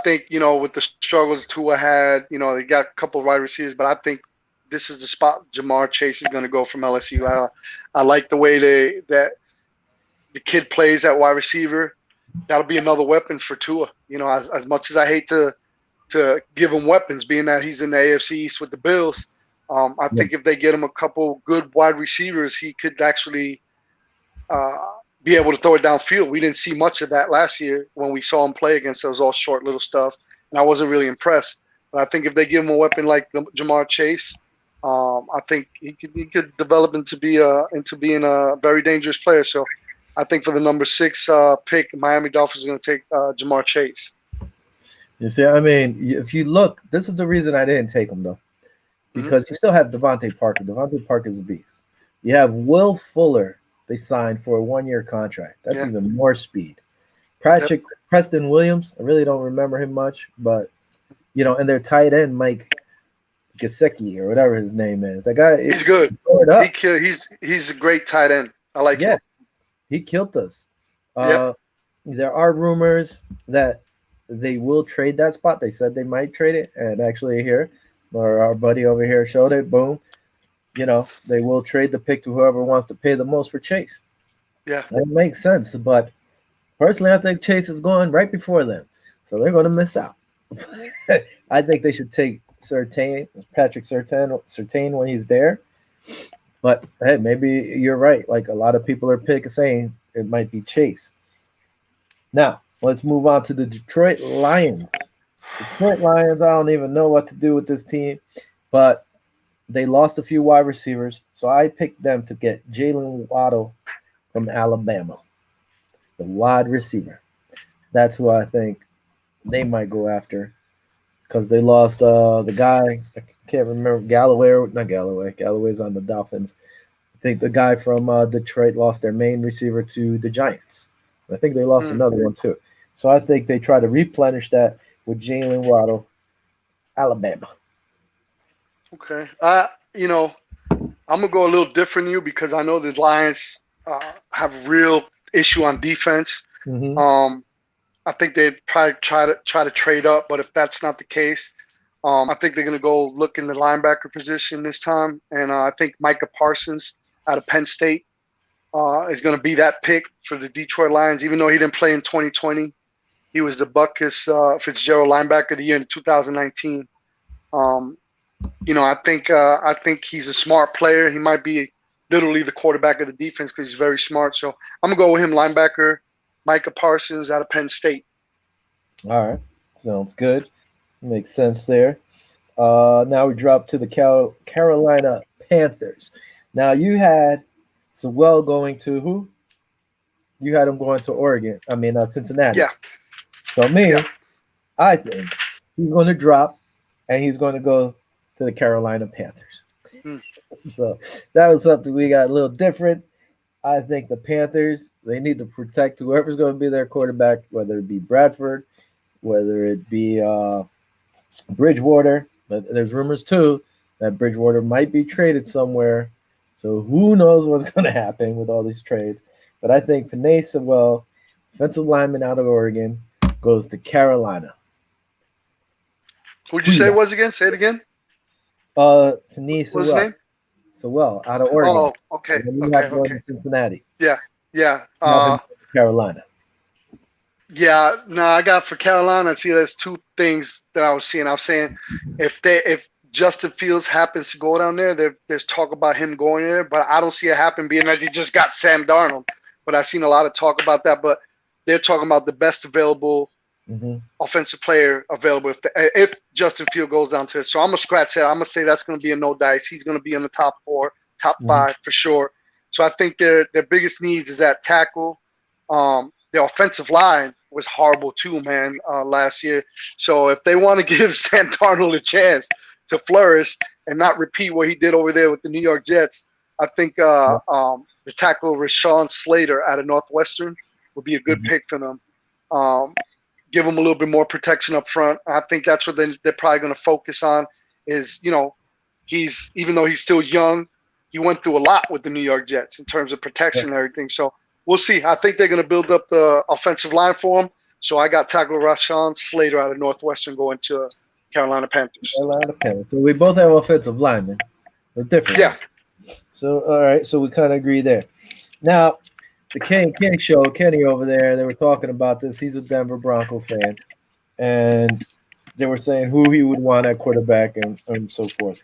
think with the struggles Tua had, they got a couple of wide receivers, but I think this is the spot Jamar Chase is going to go from LSU. I like the way that the kid plays at wide receiver. that'll be another weapon for Tua. You know, as much as I hate to give him weapons, being that he's in the AFC East with the Bills, I think if they get him a couple good wide receivers, he could actually be able to throw it downfield. We didn't see much of that last year when we saw him play against those all short little stuff, and I wasn't really impressed. But I think if they give him a weapon like Jamar Chase, I think he could develop into being a very dangerous player. So I think for the number 6 pick, Miami Dolphins are going to take Jamar Chase. You see, I mean, if you look, this is the reason I didn't take him though, because you still have Devontae Parker. Devontae Parker is a beast. You have Will Fuller. They signed for a 1-year contract. That's even more speed. Preston Williams, I really don't remember him much, but and their tight end Mike Gesicki or whatever his name is. That guy, he's good. He's a great tight end. I like him. He killed us. There are rumors that they will trade that spot. They said they might trade it, and actually here, our buddy over here showed it. Boom. They will trade the pick to whoever wants to pay the most for Chase. Yeah. That makes sense. But personally, I think Chase is going right before them. So they're going to miss out. I think they should take Patrick Surtain when he's there. But, hey, maybe you're right. Like a lot of people are saying it might be Chase. Now, let's move on to the Detroit Lions. Detroit Lions, I don't even know what to do with this team. But they lost a few wide receivers, so I picked them to get Jalen Waddle from Alabama, the wide receiver. That's who I think they might go after because they lost the guy. I can't remember not Galloway. Galloway's on the Dolphins. I think the guy from Detroit lost their main receiver to the Giants. I think they lost another one too. So I think they try to replenish that with Jalen Waddle, Alabama. Okay. I'm going to go a little different than you because I know the Lions have a real issue on defense. Mm-hmm. I think they'd probably try to trade up, but if that's not the case, I think they're going to go look in the linebacker position this time. And I think Micah Parsons out of Penn State is going to be that pick for the Detroit Lions, even though he didn't play in 2020. He was the Butkus Fitzgerald linebacker of the year in 2019. I think he's a smart player. He might be literally the quarterback of the defense because he's very smart. So I'm going to go with him, linebacker, Micah Parsons out of Penn State. All right. Sounds good. Makes sense there. Now we drop to the Carolina Panthers. Now you had Sewell going to who? You had him going to Oregon. I mean, Cincinnati. Yeah. So I think he's going to drop and he's going to go to the Carolina Panthers. So that was something we got a little different. I think the Panthers, they need to protect whoever's going to be their quarterback, whether it be Bradford, whether it be Bridgewater. But there's rumors, too, that Bridgewater might be traded somewhere. So who knows what's going to happen with all these trades. But I think Penei Sewell, offensive lineman out of Oregon, goes to Carolina. Who'd you say it was again? Say it again. Penei Sewell. What's his name? Sewell out of Oregon. Oh, okay. Okay. Cincinnati. Yeah. Carolina. Yeah. No, I got for Carolina. See, there's two things that I was seeing. I was saying if Justin Fields happens to go down there, there's talk about him going there, but I don't see it happen being that he just got Sam Darnold. But I've seen a lot of talk about that. But they're talking about the best available offensive player available if Justin Field goes down to it. So I'm going to scratch that. I'm going to say that's going to be a no dice. He's going to be in the top 4, top 5 for sure. So I think their biggest needs is that tackle. Their offensive line was horrible too, man, last year. So if they want to give Sam Darnold a chance to flourish and not repeat what he did over there with the New York Jets, I think the tackle Rashawn Slater out of Northwestern would be a good pick for them. Give him a little bit more protection up front. I think that's what they're probably going to focus on is, even though he's still young, he went through a lot with the New York Jets in terms of protection and everything. So we'll see. I think they're going to build up the offensive line for him. So I got tackle Rashawn Slater out of Northwestern going to Carolina Panthers. Carolina Panthers. So we both have offensive linemen. They're different. Yeah. So, all right. So we kind of agree there. Now, the K show, Kenny over there, they were talking about this. He's a Denver Bronco fan, and they were saying who he would want at quarterback and so forth.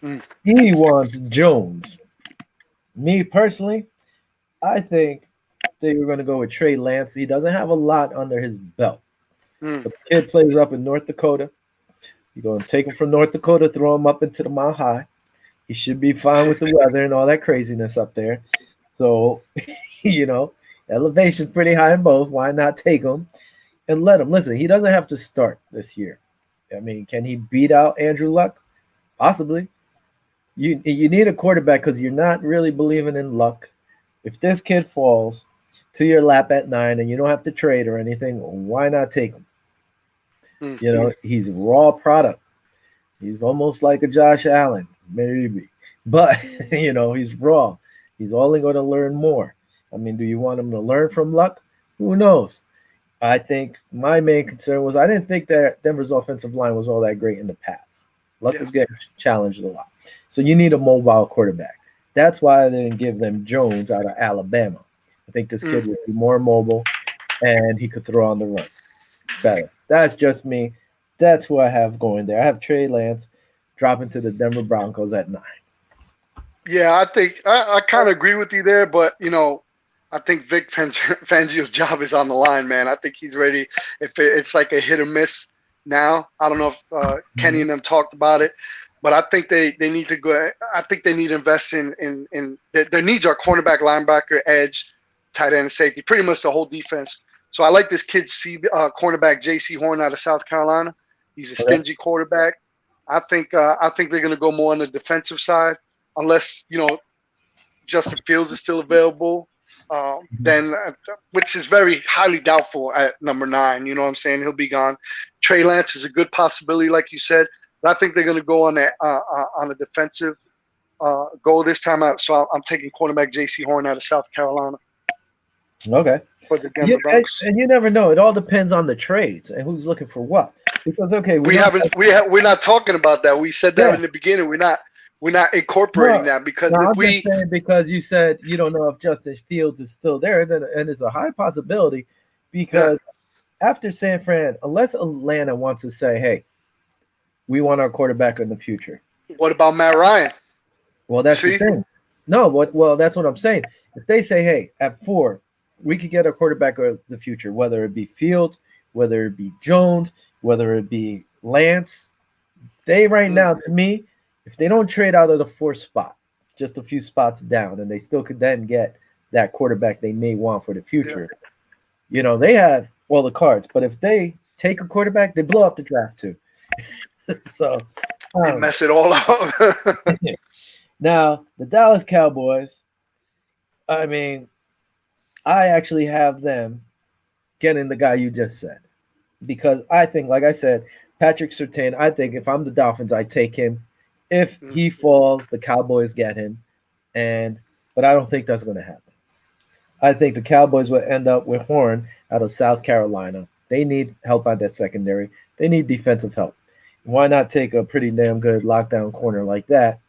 Mm. He wants Jones. Me personally, I think they were going to go with Trey Lance. He doesn't have a lot under his belt. Mm. The kid plays up in North Dakota. You're going to take him from North Dakota, throw him up into the Mile High. He should be fine with the weather and all that craziness up there. So, elevation's pretty high in both. Why not take him and let him? Listen, he doesn't have to start this year. I mean, can he beat out Andrew Luck? Possibly. You need a quarterback because you're not really believing in Luck. If this kid falls to your lap at 9 and you don't have to trade or anything, why not take him? Mm. He's raw product. He's almost like a Josh Allen, maybe. But, he's raw. He's only going to learn more. I mean, do you want him to learn from Luck? Who knows? I think my main concern was I didn't think that Denver's offensive line was all that great in the past. Luck was getting challenged a lot. So you need a mobile quarterback. That's why I didn't give them Jones out of Alabama. I think this kid would be more mobile, and he could throw on the run better. That's just me. That's who I have going there. I have Trey Lance dropping to the Denver Broncos at 9. Yeah, I think I kind of agree with you there, but I think Vic Fangio's job is on the line, man. I think he's ready. If it's like a hit or miss now, I don't know if Kenny and them talked about it, but I think they need to go. I think they need to invest in their needs are cornerback, linebacker, edge, tight end, and safety, pretty much the whole defense. So I like this kid, cornerback J.C. Horn out of South Carolina. He's a stingy quarterback. I think they're going to go more on the defensive side, unless Justin Fields is still available. Then, which is very highly doubtful at number 9. You know what I'm saying? He'll be gone. Trey Lance is a good possibility, like you said, but I think they're going to go on a defensive goal this time out. So I'm taking cornerback J.C. Horn out of South Carolina. Okay. For the Denver Broncos. And you never know. It all depends on the trades and who's looking for what. Because we're not talking about that. We said that in the beginning. We're not incorporating that because I'm just saying because you said you don't know if Justin Fields is still there, and it's a high possibility because after San Fran, unless Atlanta wants to say, hey, we want our quarterback in the future. What about Matt Ryan? Well, that's the thing. No, that's what I'm saying. If they say, hey, at 4, we could get a quarterback of the future, whether it be Fields, whether it be Jones, whether it be Lance. They right now, to me, if they don't trade out of the 4th spot, just a few spots down, and they still could then get that quarterback they may want for the future, they have all the cards. But if they take a quarterback, they blow up the draft too. So they mess it all up. Now, the Dallas Cowboys, I mean, I actually have them getting the guy you just said. Because I think, like I said, Patrick Surtain, I think if I'm the Dolphins, I take him. If he falls, the Cowboys get him. But I don't think that's going to happen. I think the Cowboys will end up with Horn out of South Carolina. They need help on that secondary. They need defensive help. Why not take a pretty damn good lockdown corner like that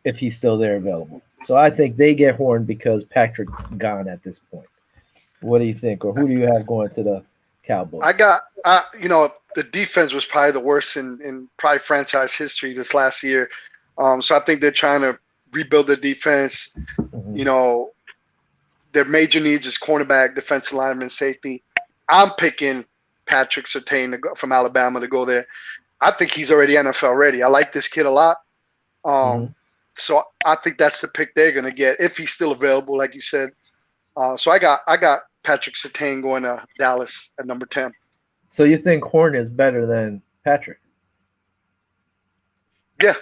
if he's still there available? So I think they get Horn because Patrick's gone at this point. What do you think? Or who do you have going to the Cowboys? The defense was probably the worst in probably franchise history this last year. So I think they're trying to rebuild their defense. Mm-hmm. Their major needs is cornerback, defensive lineman, safety. I'm picking Patrick Surtain from Alabama to go there. I think he's already NFL ready. I like this kid a lot. So I think that's the pick they're going to get if he's still available, like you said. So I got Patrick Surtain going to Dallas at number 10. So you think Horn is better than Patrick? Yeah.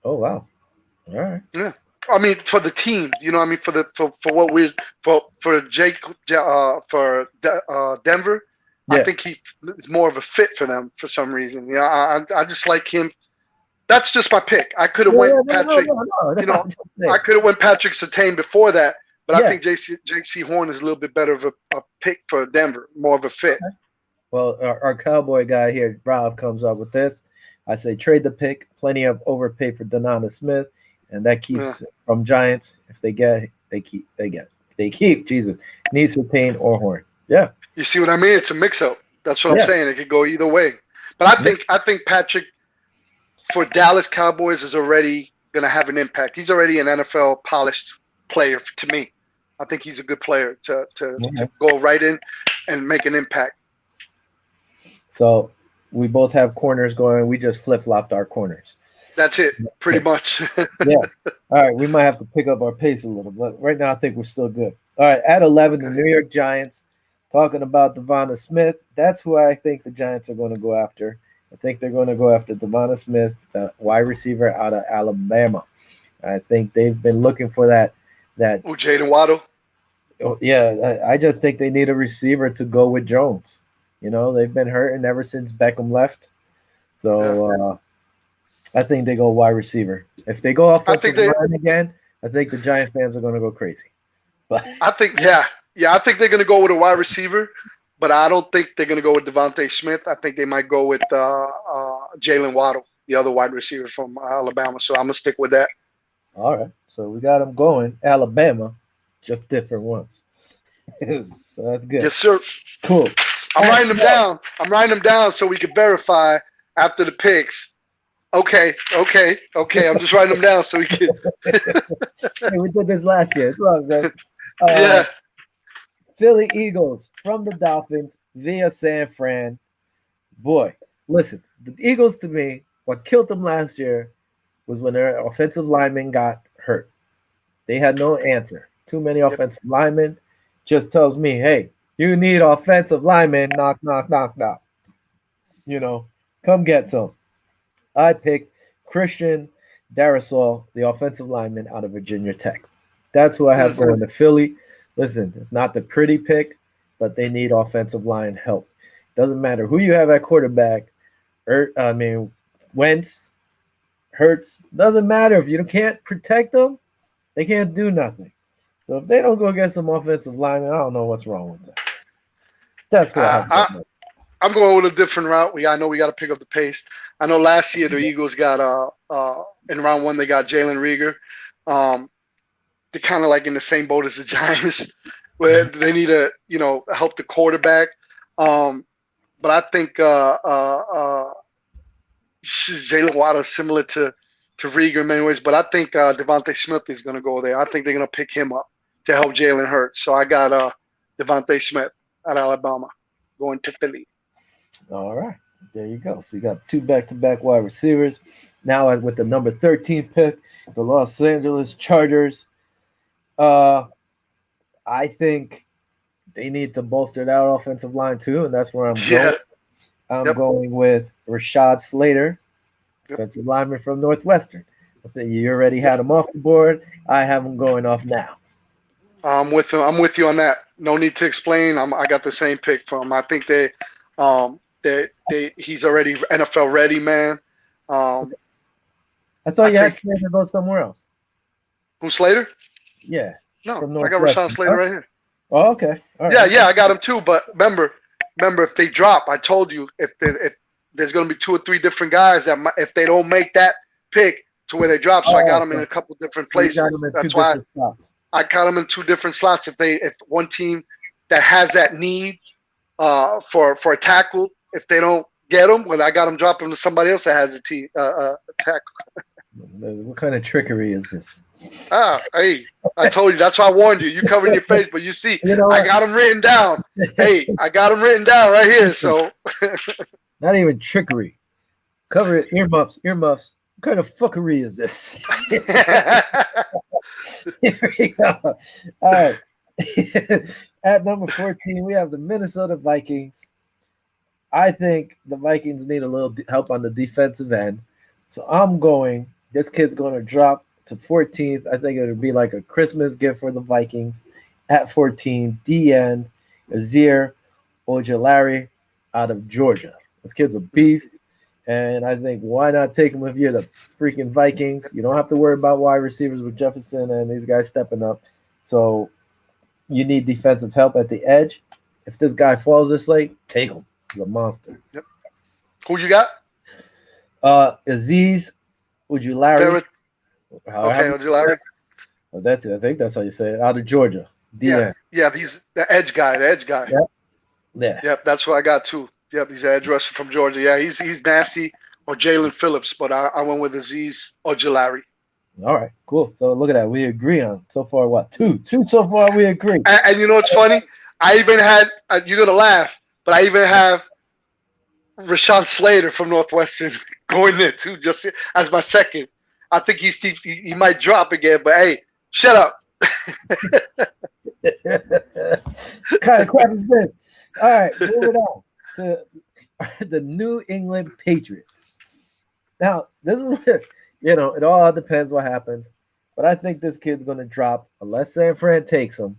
Oh wow. All right. Yeah. I mean, for the team, for Jake for Denver, I think he is more of a fit for them for some reason. I just like him. That's just my pick. I could have went Patrick. I could have went Patrick Surtain before that, but I think J.C. Horn is a little bit better of a pick for Denver, more of a fit. Okay. Well, our Cowboy guy here, Rob, comes up with this. I say trade the pick. Plenty of overpay for Donata Smith. and that keeps from Giants. If they get, they keep. They get. They keep. Jesus needs Retain or Horn. Yeah. You see what I mean? It's a mix-up. That's what I'm saying. It could go either way. But I think Patrick for Dallas Cowboys is already going to have an impact. He's already an NFL polished player to me. I think he's a good player to go right in and make an impact. So we both have corners going. We just flip-flopped our corners. That's it, pretty much. Yeah. All right, we might have to pick up our pace a little, but right now I think we're still good. All right, at 11, the New York Giants. Talking about Devonta Smith, that's who I think the Giants are going to go after. I think they're going to go after Devonta Smith, the wide receiver out of Alabama. I think they've been looking for that. Jaden Waddle. Yeah, I just think they need a receiver to go with Jones. You know, they've been hurting ever since Beckham left. So I think they go wide receiver. If they go offensive line again, I think the Giant fans are going to go crazy. But I think, I think they're going to go with a wide receiver, but I don't think they're going to go with Devonta Smith. I think they might go with Jalen Waddle, the other wide receiver from Alabama. So I'm going to stick with that. All right. So we got them going. Alabama, just different ones. So that's good. Yes, sir. Cool. I'm writing them down. I'm writing them down so we can verify after the picks. Okay. I'm just writing them down so we can. Hey, we did this last year. It's wrong, man. Philly Eagles from the Dolphins via San Fran. Boy, listen, the Eagles to me, what killed them last year was when their offensive linemen got hurt. They had no answer. Too many offensive linemen. Just tells me, hey, you need offensive linemen. Knock, knock, knock, knock. You know, come get some. I picked Christian Darrisaw, the offensive lineman out of Virginia Tech. That's who I have going to Philly. Listen, it's not the pretty pick, but they need offensive line help. Doesn't matter who you have at quarterback. Wentz, Hurts. Doesn't matter. If you can't protect them, they can't do nothing. So if they don't go get some offensive linemen, I don't know what's wrong with that. That's what I'm going with a different route. I know we got to pick up the pace. I know last year the Eagles got in round 1 they got Jalen Reagor. They're kind of like in the same boat as the Giants, where they need to help the quarterback. But I think Jalen Waddle is similar to Reagor in many ways. But I think Devonta Smith is going to go there. I think they're going to pick him up to help Jalen Hurts. So I got Devonta Smith at Alabama going to Philly. All right. There you go. So you got 2 back-to-back wide receivers. Now with the number 13 pick, the Los Angeles Chargers. I think they need to bolster that offensive line too, and that's where I'm going. I'm going with Rashad Slater, offensive lineman from Northwestern. I think you already had him off the board. I have him going off now. I'm with you on that. No need to explain. I got the same pick from him. I think he's already NFL ready, man. I thought you had Slater go somewhere else. Who, Slater? Yeah. No, I got Rashawn Slater right here. Oh, okay. All right. Yeah, I got him too. But remember, if they drop, I told you if there's going to be 2 or 3 different guys that if they don't make that pick to where they drop, so I got them in a couple different places. That's why I got them in 2 different slots. If one team that has that need for a tackle, if they don't get them, well, I got them dropping to somebody else that has a tackle. What kind of trickery is this? Hey, I told you. That's why I warned you. You covering your face, but you see, I got them written down. Hey, I got them written down right here. So, not even trickery. Cover it. Earmuffs. What kind of fuckery is this? Here we go. All right. At number 14, we have the Minnesota Vikings. I think the Vikings need a little help on the defensive end. So I'm going. This kid's going to drop to 14th. I think it would be like a Christmas gift for the Vikings. At 14, D-end, Azir Ojulari out of Georgia. This kid's a beast. And I think why not take him if you're the freaking Vikings? You don't have to worry about wide receivers with Jefferson and these guys stepping up. So you need defensive help at the edge. If this guy falls this late, take him. He's a monster. Yep. Who you got? Aziz Ojulari Okay, Ojulari. That's I think that's how you say it. Out of Georgia. Yeah, yeah. He's the edge guy. The edge guy. Yep. Yeah. Yep, that's what I got too. Yep, he's an edge rusher from Georgia. Yeah, he's nasty. Or Jalen Phillips, but I went with Aziz Ojulari. All right, cool. So look at that. We agree on so far. What two so far? We agree. And you know what's funny? I even had you're gonna laugh, but I even have Rashawn Slater from Northwestern going there too, just as my second. I think he might drop again, but hey, shut up. What kind of crap is this? All right, moving on to the New England Patriots. Now, this is where, it all depends what happens, but I think this kid's going to drop unless San Fran takes him.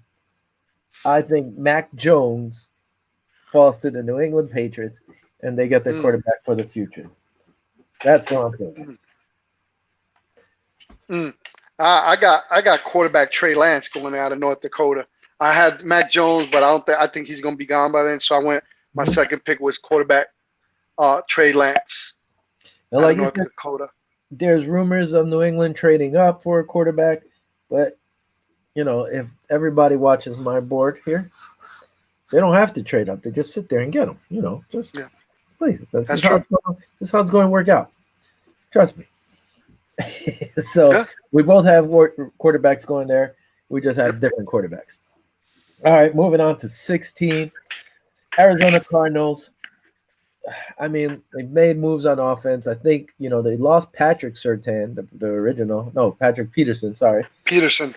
I think Mac Jones falls to the New England Patriots, and they get their quarterback for the future. That's what I'm thinking. I got quarterback Trey Lance going out of North Dakota. I had Mac Jones, but I think he's going to be gone by then. So I went. My second pick was quarterback Trey Lance. And like North Dakota. There's rumors of New England trading up for a quarterback, but if everybody watches my board here, they don't have to trade up. They just sit there and get them. Please. This is how it's going to work out. Trust me. So we both have quarterbacks going there. We just have different quarterbacks. All right, moving on to 16. Arizona Cardinals. I mean, they made moves on offense. I think, they lost Patrick Surtain, the original. No, Patrick Peterson, sorry. Peterson.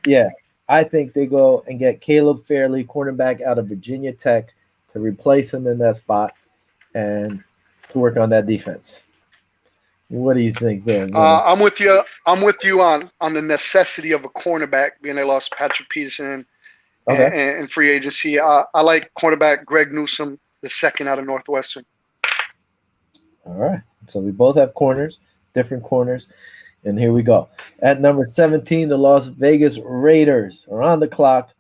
Yeah. I think they go and get Caleb Fairley, cornerback out of Virginia Tech, to replace him in that spot and to work on that defense. What do you think there? I'm with you. I'm with you on the necessity of a cornerback, being they lost Patrick Peterson and free agency. I like cornerback Greg Newsome, the second out of Northwestern. All right. So we both have different corners. And here we go. At number 17, the Las Vegas Raiders are on the clock.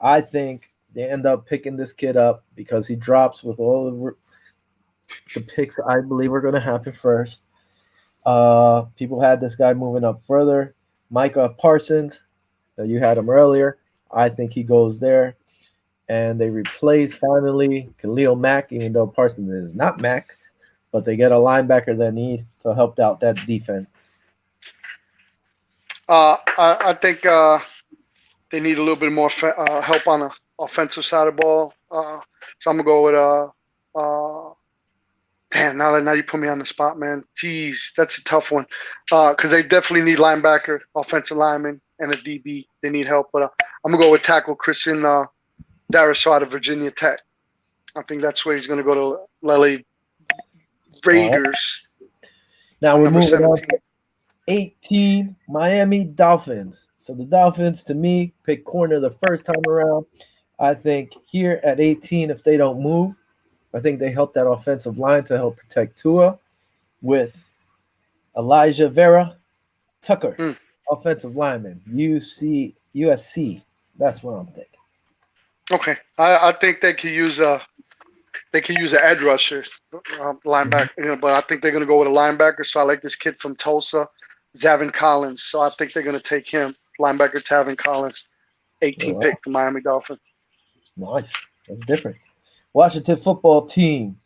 I think they end up picking this kid up because he drops with all the picks I believe are going to happen first. People had this guy moving up further. Micah Parsons, you had him earlier. I think he goes there. And they replace finally Khalil Mack, even though Parsons is not Mack, but they get a linebacker they need to help out that defense. I think they need a little bit more help on the offensive side of the ball. So I'm gonna go with damn. Now you put me on the spot, man. Jeez, that's a tough one. Because they definitely need linebacker, offensive lineman, and a DB. They need help, but I'm gonna go with tackle Christian Darrisaw out of Virginia Tech. I think that's where he's gonna go to LA Raiders. Now we're moving on to 18, Miami Dolphins. So the Dolphins, to me, pick corner the first time around. I think here at 18, if they don't move, I think they help that offensive line to help protect Tua with Elijah Vera Tucker, offensive lineman, USC. That's what I'm thinking. Okay, I think they could use an edge rusher, linebacker. But I think they're going to go with a linebacker. So I like this kid from Tulsa, Zavin Collins. So I think they're going to take him, linebacker Tavin Collins, 18 pick for Miami Dolphins. Nice, that's different. Washington football team.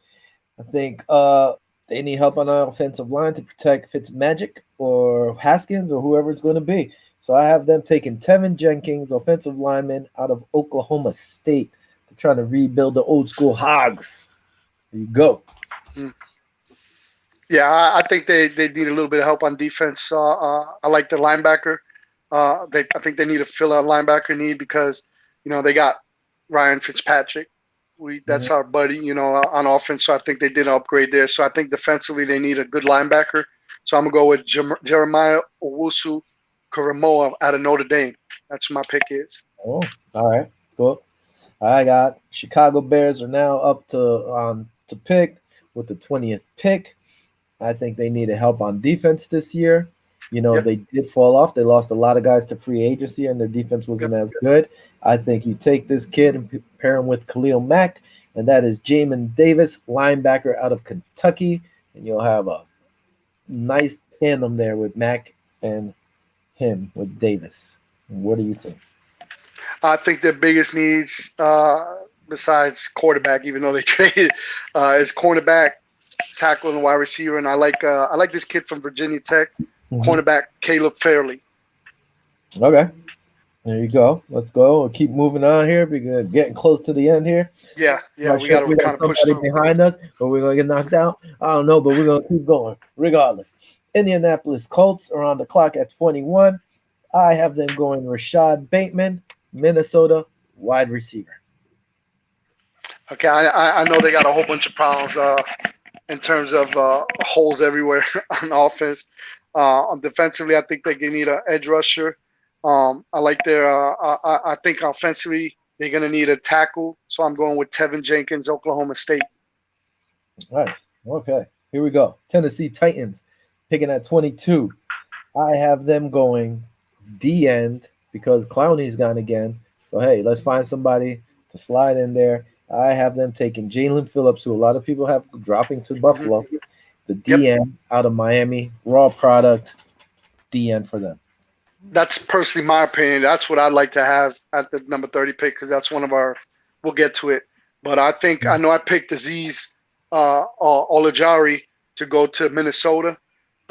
I think they need help on the offensive line to protect Fitzmagic or Haskins or whoever it's going to be. So I have them taking Tevin Jenkins, offensive lineman out of Oklahoma State. They're trying to rebuild the old school Hogs. There you go. Yeah, I think they need a little bit of help on defense. I like the linebacker. I think they need to fill out linebacker need because, they got Ryan Fitzpatrick. That's our buddy, on offense. So I think they did an upgrade there. So I think defensively they need a good linebacker. So I'm going to go with Jeremiah Owusu Karamoa out of Notre Dame. That's my pick is. Oh, all right. Cool. I got Chicago Bears are now up to pick with the 20th pick. I think they needed help on defense this year. They did fall off. They lost a lot of guys to free agency, and their defense wasn't as good. I think you take this kid and pair him with Khalil Mack, and that is Jamin Davis, linebacker out of Kentucky, and you'll have a nice tandem there with Mack and him with Davis. What do you think? I think their biggest needs, besides quarterback, even though they traded, is cornerback, tackle, and wide receiver. And I like this kid from Virginia Tech, cornerback Caleb Fairley. Okay. There you go. Let's go. We'll keep moving on here because we're getting close to the end here. Yeah, Not we sure got if we to got kind of push somebody through. behind us, but we're gonna get knocked out. I don't know, but we're gonna keep going regardless. Indianapolis Colts are on the clock at 21. I have them going Rashad Bateman, Minnesota wide receiver. Okay, I know they got a whole bunch of problems in terms of holes everywhere on offense. Defensively, I think they need an edge rusher. I like their. I think offensively they're gonna need a tackle, so I'm going with Tevin Jenkins, Oklahoma State. Nice. Okay, here we go. Tennessee Titans picking at 22. I have them going D end because Clowney's gone again. So hey, let's find somebody to slide in there. I have them taking Jalen Phillips, who a lot of people have dropping to Buffalo. The DN out of Miami, raw product, DN for them. That's personally my opinion. That's what I'd like to have at the number 30 pick because that's one of our. We'll get to it, but I think I know I picked Aziz Olajari to go to Minnesota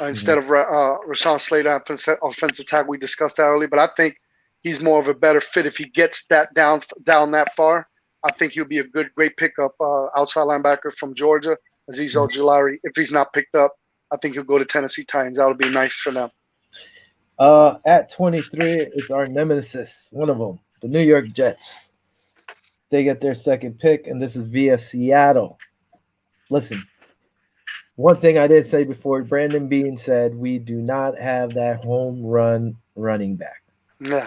instead of Rashawn Slater, offensive tackle. We discussed that earlier, but I think he's more of a better fit if he gets that down that far. I think he'll be a great pickup outside linebacker from Georgia, Aziz Ojulari. If he's not picked up, I think he'll go to Tennessee Titans. That would be nice for them. At 23, it's our nemesis, one of them, the New York Jets. They get their second pick, and this is via Seattle. Listen, one thing I did say before, Brandon Beane said we do not have that home run running back. Yeah.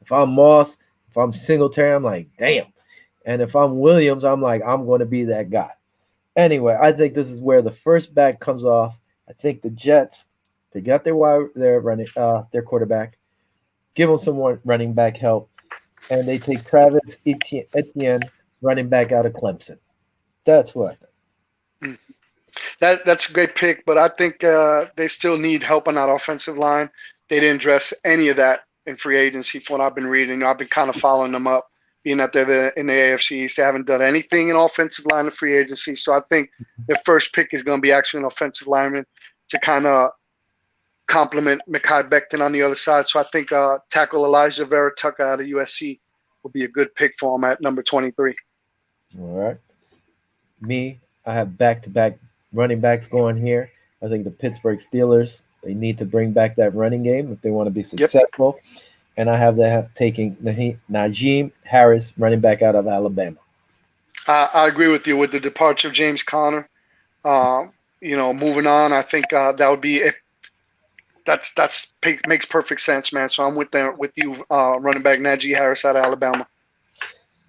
If I'm Moss, if I'm Singletary, I'm like, damn. And if I'm Williams, I'm like, I'm going to be that guy. Anyway, I think this is where the first back comes off. I think the Jets, they got their quarterback, give them some more running back help, and they take Travis Etienne, running back out of Clemson. That's what I think. That's a great pick, but I think they still need help on that offensive line. They didn't address any of that in free agency from what I've been reading. I've been kind of following them up, being that they're in the AFC East. They haven't done anything in offensive line in free agency. So I think their first pick is going to be actually an offensive lineman to kind of complement Mekhi Becton on the other side. So I think tackle Elijah Vera Tucker out of USC will be a good pick for him at number 23. All right. Me, I have back-to-back running backs going here. I think the Pittsburgh Steelers, they need to bring back that running game if they want to be successful. Yep. And I have them taking Najee Harris, running back out of Alabama. I agree with you with the departure of James Conner. Moving on, I think that would be that's makes perfect sense, man. So I'm with you, running back Najee Harris out of Alabama.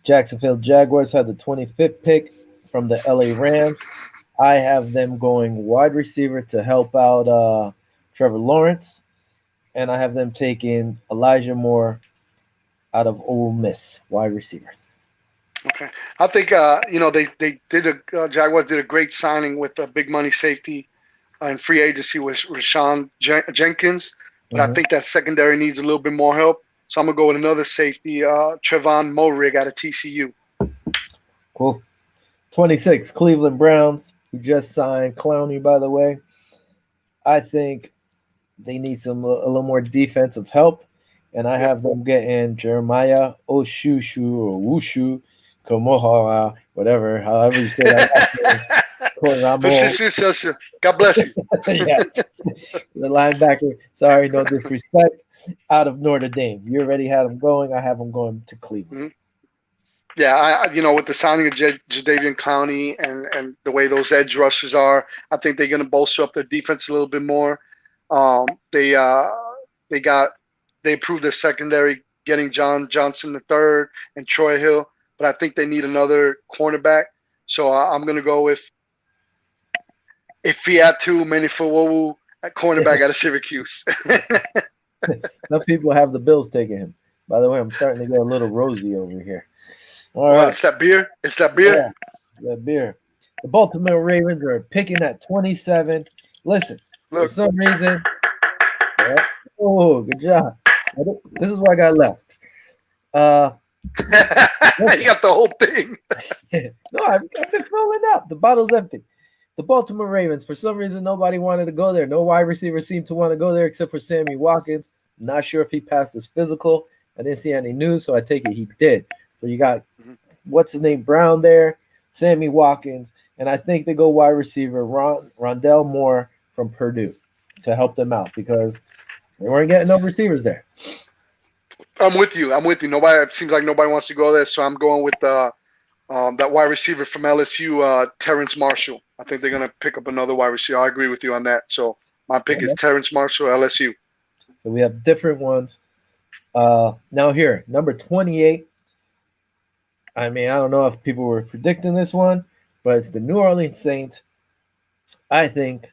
Jacksonville Jaguars had the 25th pick from the LA Rams. I have them going wide receiver to help out Trevor Lawrence, and I have them taking Elijah Moore out of Ole Miss, wide receiver. Okay, I think they did Jaguars did a great signing with a big money safety in free agency with Rashawn Jenkins, but I think that secondary needs a little bit more help. So I'm gonna go with another safety, Trevon Moehrig out of TCU. Cool. 26, Cleveland Browns, who just signed Clowney, by the way. I think they need a little more defensive help, and I have them getting Jeremiah Oshushu or Wushu Kamohara, however you say that. God bless you. Yeah. The linebacker, sorry, no disrespect, out of Notre Dame. You already had them going. I have them going to Cleveland. Mm-hmm. Yeah, with the signing of Jadeveon Clowney and the way those edge rushers are, I think they're going to bolster up their defense a little bit more. They improved their secondary, getting John Johnson III and Troy Hill, but I think they need another cornerback. So I'm going to go with Ifiatu Menifowu at cornerback out of Syracuse. Some people have the Bills taking him. By the way, I'm starting to get a little rosy over here. All right. It's that beer. Yeah, that beer. The Baltimore Ravens are picking at 27. Listen, for some reason, Oh, good job. This is what I got left. You got the whole thing. No, I've been filling up. The bottle's empty. The Baltimore Ravens, for some reason, nobody wanted to go there. No wide receiver seemed to want to go there except for Sammy Watkins. Not sure if he passed his physical. I didn't see any news, so I take it he did. So you got, what's his name, Brown there, Sammy Watkins, and I think they go wide receiver Rondell Moore from Purdue to help them out because they weren't getting no receivers there. I'm with you. Nobody, it seems like nobody wants to go there, so I'm going with that wide receiver from LSU, Terrence Marshall. I think they're going to pick up another wide receiver. I agree with you on that. So my pick is Terrence Marshall, LSU. So we have different ones. Now here, number 28. I mean, I don't know if people were predicting this one, but it's the New Orleans Saints. I think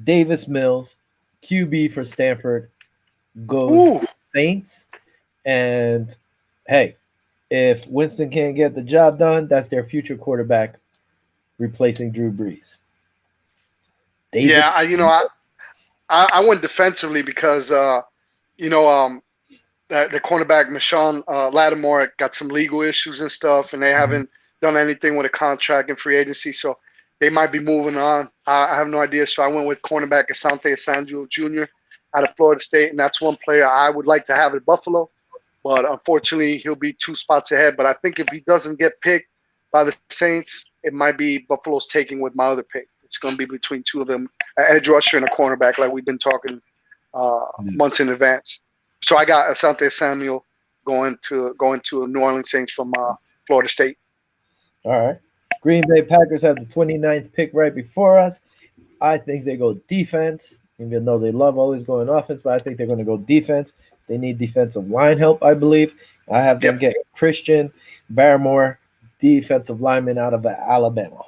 Davis Mills, QB for Stanford, goes Saints. And hey, if Winston can't get the job done, that's their future quarterback replacing Drew Brees. I went defensively because the cornerback Marshawn Lattimore got some legal issues and stuff, and they haven't done anything with a contract and free agency, so they might be moving on. I have no idea, so I went with cornerback Asante Samuel Jr. out of Florida State, and that's one player I would like to have at Buffalo. But unfortunately, he'll be 2 spots ahead. But I think if he doesn't get picked by the Saints, it might be Buffalo's taking with my other pick. It's going to be between two of them, an edge rusher and a cornerback, like we've been talking months in advance. So I got Asante Samuel going to New Orleans Saints from Florida State. All right. Green Bay Packers have the 29th pick right before us. I think they go defense, even though they love always going offense, but I think they're going to go defense. They need defensive line help, I believe. I have them get Christian Barmore, defensive lineman out of Alabama.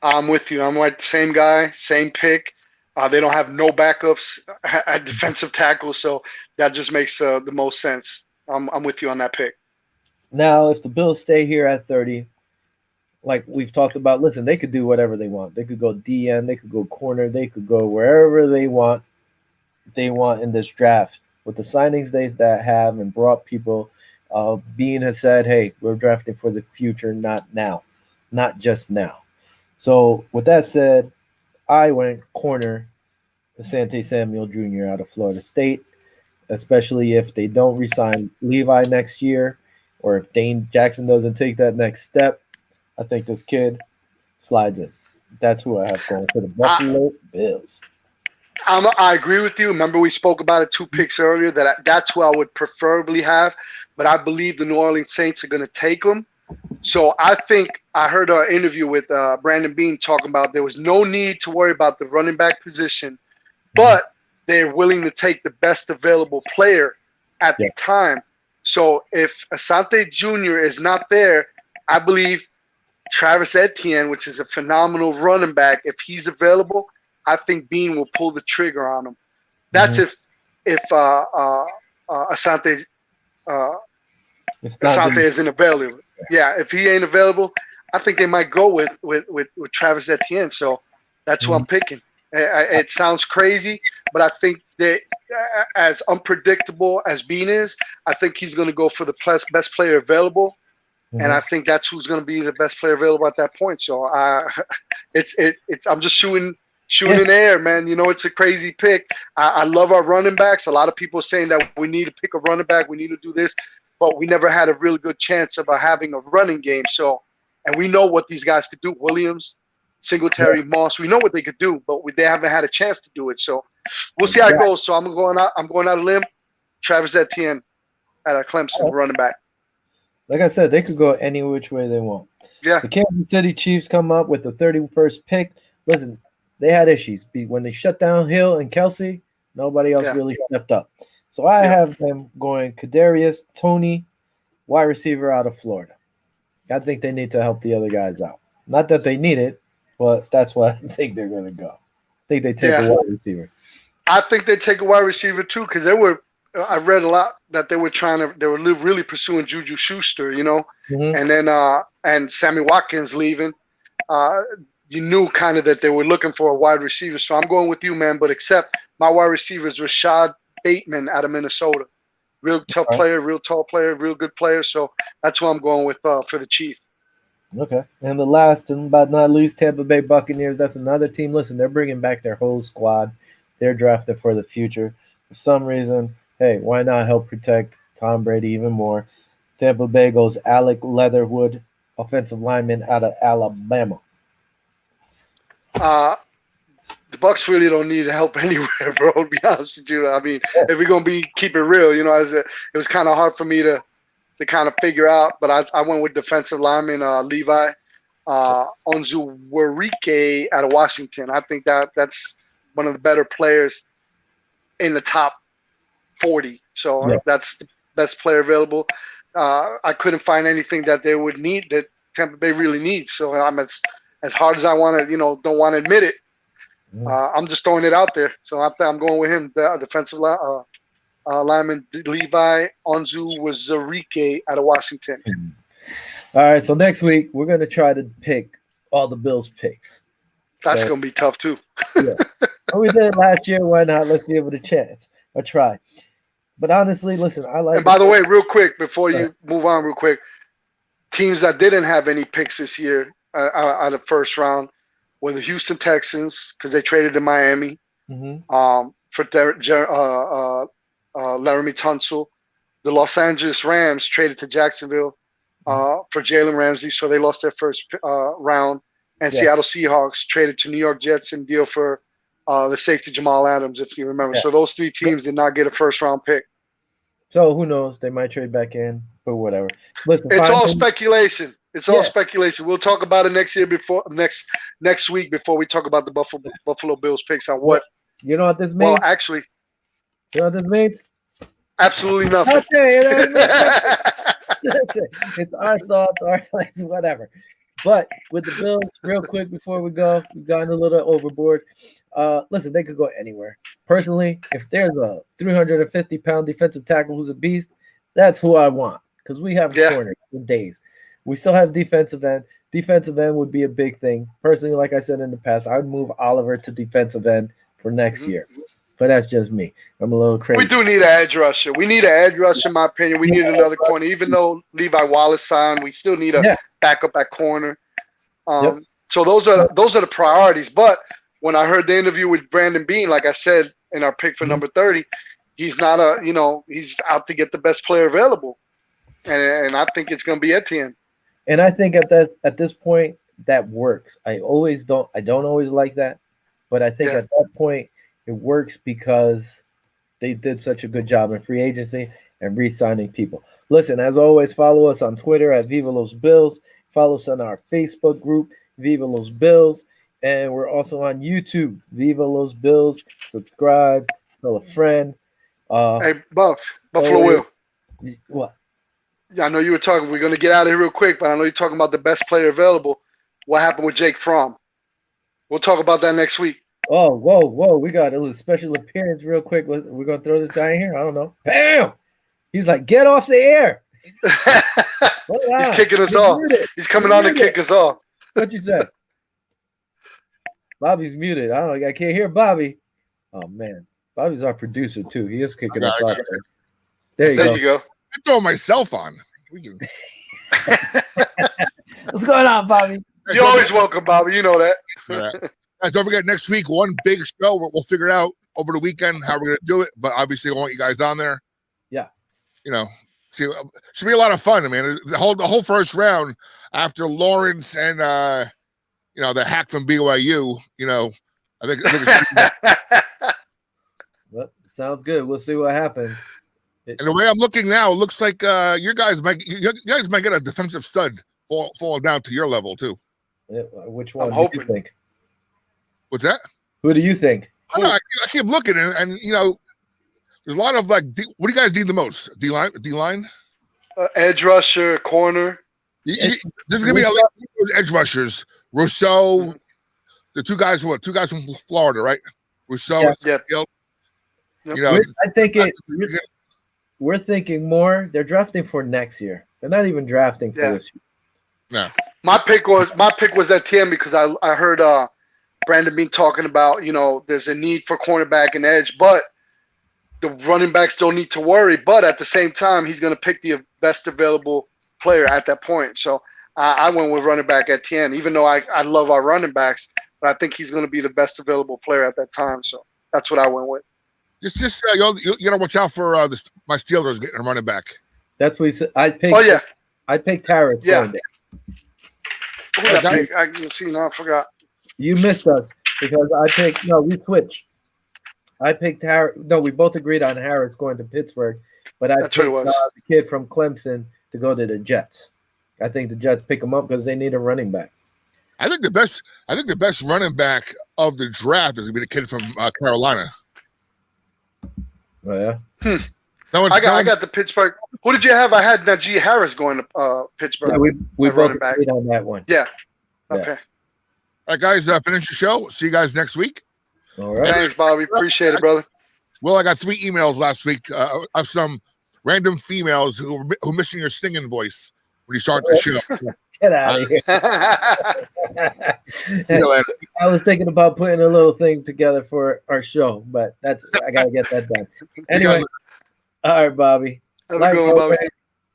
I'm with you. I'm like the same guy, same pick. They don't have no backups at defensive tackle, so that just makes the most sense. I'm with you on that pick. Now, if the Bills stay here at 30, like we've talked about, listen, they could do whatever they want. They could go DN, they could go corner, they could go wherever they want in this draft. With the signings that have and brought people, Bean has said, hey, we're drafting for the future, not now, not just now. So with that said, I went corner Asante Samuel Jr. out of Florida State, especially if they don't re-sign Levi next year or if Dane Jackson doesn't take that next step. I think this kid slides in. That's who I have going for the Buffalo Bills. I agree with you. Remember, we spoke about it 2 picks earlier. That's who I would preferably have, but I believe the New Orleans Saints are going to take them. So I think I heard an interview with Brandon Bean talking about there was no need to worry about the running back position, but they're willing to take the best available player at the time. So if Asante Jr. is not there, I believe Travis Etienne, which is a phenomenal running back, if he's available, I think Bean will pull the trigger on him. That's if Asante isn't available. Yeah, if he ain't available, I think they might go with Travis Etienne. So that's who I'm picking. It sounds crazy, but I think that as unpredictable as Bean is, I think he's going to go for the best player available. And I think that's who's going to be the best player available at that point. So I'm just shooting in the air, man. You know, it's a crazy pick. I love our running backs. A lot of people are saying that we need to pick a running back. We need to do this, but we never had a really good chance of having a running game. So, and we know what these guys could do. Williams, Singletary, Moss. We know what they could do, but they haven't had a chance to do it. So we'll see how it goes. So I'm going out on a limb. Travis Etienne at a Clemson running back. Like I said, they could go any which way they want. Yeah. The Kansas City Chiefs come up with the 31st pick. Listen, they had issues. When they shut down Hill and Kelsey, nobody else really stepped up. So I have them going Kadarius Toney, wide receiver out of Florida. I think they need to help the other guys out. Not that they need it, but that's what I think they're going to go. I think they take a wide receiver. I think they take a wide receiver too because I read a lot that they were really pursuing Juju Schuster, you know, and then and Sammy Watkins leaving. You knew kind of that they were looking for a wide receiver. So I'm going with you, man. But except my wide receiver is Rashad Bateman out of Minnesota. Real tough player, real tall player, real good player. So that's who I'm going with for the Chief. Okay. And the last and but not least, Tampa Bay Buccaneers. That's another team. Listen, they're bringing back their whole squad. They're drafting for the future. For some reason, hey, why not help protect Tom Brady even more? Tampa Bay goes Alec Leatherwood, offensive lineman out of Alabama. The Bucs really don't need help anywhere, bro. To be honest with you, I mean, if we're gonna keep it real, it was kind of hard for me to kind of figure out. But I went with defensive lineman Levi Onwuzurike out of Washington. I think that's one of the better players in the top 40. So that's the best player available. I couldn't find anything that they would need that Tampa Bay really needs. So I'm as hard as I want to, don't want to admit it. I'm just throwing it out there. So I'm going with him, the defensive lineman Levi Onwuzurike out of Washington. All right, so next week we're going to try to pick all the Bills' picks. That's going to be tough too. Yeah. We did it last year. Why not? Let's give it a chance. Or try. But honestly, listen, I like. And by the way, real quick, before you move on, real quick, teams that didn't have any picks this year out of first round were the Houston Texans because they traded to Miami for Laramie Tunsil. The Los Angeles Rams traded to Jacksonville for Jalen Ramsey, so they lost their first round. And Seattle Seahawks traded to New York Jets and deal for the safety Jamal Adams, if you remember. So those three teams did not get a first-round pick. So who knows? They might trade back in, but whatever. Listen, it's all speculation. It's all speculation. We'll talk about it next week before we talk about the Buffalo Bills picks on what. You know what this means? Well, actually, you know what this means? Absolutely nothing. Okay, it's our thoughts, our plans, whatever. But with the Bills, real quick before we go, we've gotten a little overboard. Listen, they could go anywhere. Personally, if there's a 350-pound defensive tackle who's a beast, that's who I want because we have corners for days. We still have defensive end. Defensive end would be a big thing. Personally, like I said in the past, I would move Oliver to defensive end for next year. But that's just me. I'm a little crazy. We do need an edge rusher. We need an edge rusher, in my opinion. We need another corner. Even though Levi Wallace signed, we still need a backup at corner. So those are the priorities. But when I heard the interview with Brandon Beane, like I said in our pick for number 30, he's not he's out to get the best player available. And I think it's going to be Etienne. And I think at this point that works. I don't always like that, but I think at that point it works because they did such a good job in free agency and re-signing people. Listen, as always, follow us on Twitter at Viva Los Bills. Follow us on our Facebook group, Viva Los Bills. And we're also on YouTube, Viva Los Bills. Subscribe, tell a friend. Hey, Buffalo Will. What? Yeah, I know you were talking. We're going to get out of here real quick, but I know you're talking about the best player available. What happened with Jake Fromm? We'll talk about that next week. Oh, whoa. We got a little special appearance real quick. We're going to throw this guy in here. I don't know. Bam! He's like, get off the air. He's kicking us off. He's coming on to kick us off. What you said? Bobby's muted. I don't know. I can't hear Bobby. Oh, man. Bobby's our producer, too. He is kicking us off. There you go. I throw myself on. What's going on, Bobby? You're always welcome, Bobby. You know that. Guys, don't forget, next week, one big show. We'll figure out over the weekend how we're going to do it. But obviously, I want you guys on there. Yeah. See, should be a lot of fun. I mean, the whole first round after Lawrence and the hack from BYU. I think well, sounds good. We'll see what happens. And the way I'm looking now, it looks like you guys might get a defensive stud fall down to your level too. Yeah, which one do you think? What's that? Who do you think? I keep looking, and there's a lot of what do you guys need the most? D line, edge rusher, corner. This is gonna be a lot of edge rushers. Rousseau, the two guys from Florida, right? Rousseau, yeah. I think we're thinking more. They're drafting for next year. They're not even drafting for this year. No. My pick was Etienne because I heard Brandon Beane talking about there's a need for cornerback and edge, but the running backs don't need to worry. But at the same time, he's going to pick the best available player at that point. So I went with running back at 10, even though I love our running backs, but I think he's going to be the best available player at that time. So that's what I went with. Just you got to watch out for my Steelers getting a running back. That's what he said. I picked. Oh yeah, I picked Harris. Yeah. Going there. Who did I pick? I can see now. I forgot. You missed us because I picked. No, we switched. I picked Harris. No, we both agreed on Harris going to Pittsburgh, but I That's picked what it was. the kid from Clemson to go to the Jets. I think the Jets pick him up because they need a running back. I think the best running back of the draft is going to be the kid from Carolina. Oh, yeah. I got the Pittsburgh. Who did you have? I had Najee Harris going to Pittsburgh. Yeah, we both running back. agreed on that one. Yeah. Yeah. Okay. All right, guys, finish the show. See you guys next week. All right. Thanks, Bobby. Appreciate it, brother. Well, I got 3 emails last week of some random females who are missing your singing voice when you start the show. Get out of here. See you later. I was thinking about putting a little thing together for our show, but I gotta get that done. Anyway, all right, Bobby. Have a good one, Bobby.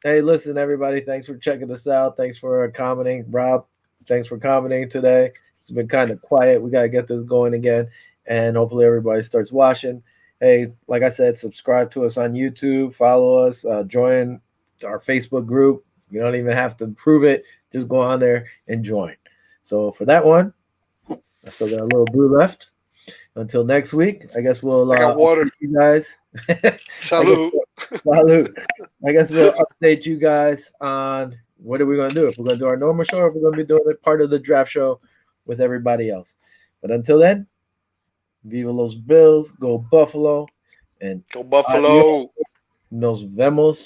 Hey, listen, everybody. Thanks for checking us out. Thanks for commenting, Rob. Thanks for commenting today. It's been kind of quiet. We gotta get this going again, and hopefully everybody starts watching. Hey, like I said, subscribe to us on YouTube. Follow us. Join our Facebook group. You don't even have to prove it. Just go on there and join. So for that one, I still got a little brew left. Until next week, I guess we'll I got water. you guys. Salute. Salute. I guess we'll update you guys on what are we going to do. If we're going to do our normal show, or if we're going to be doing it part of the draft show with everybody else. But until then, Viva los Bills, go Buffalo, and Go Buffalo. Nos vemos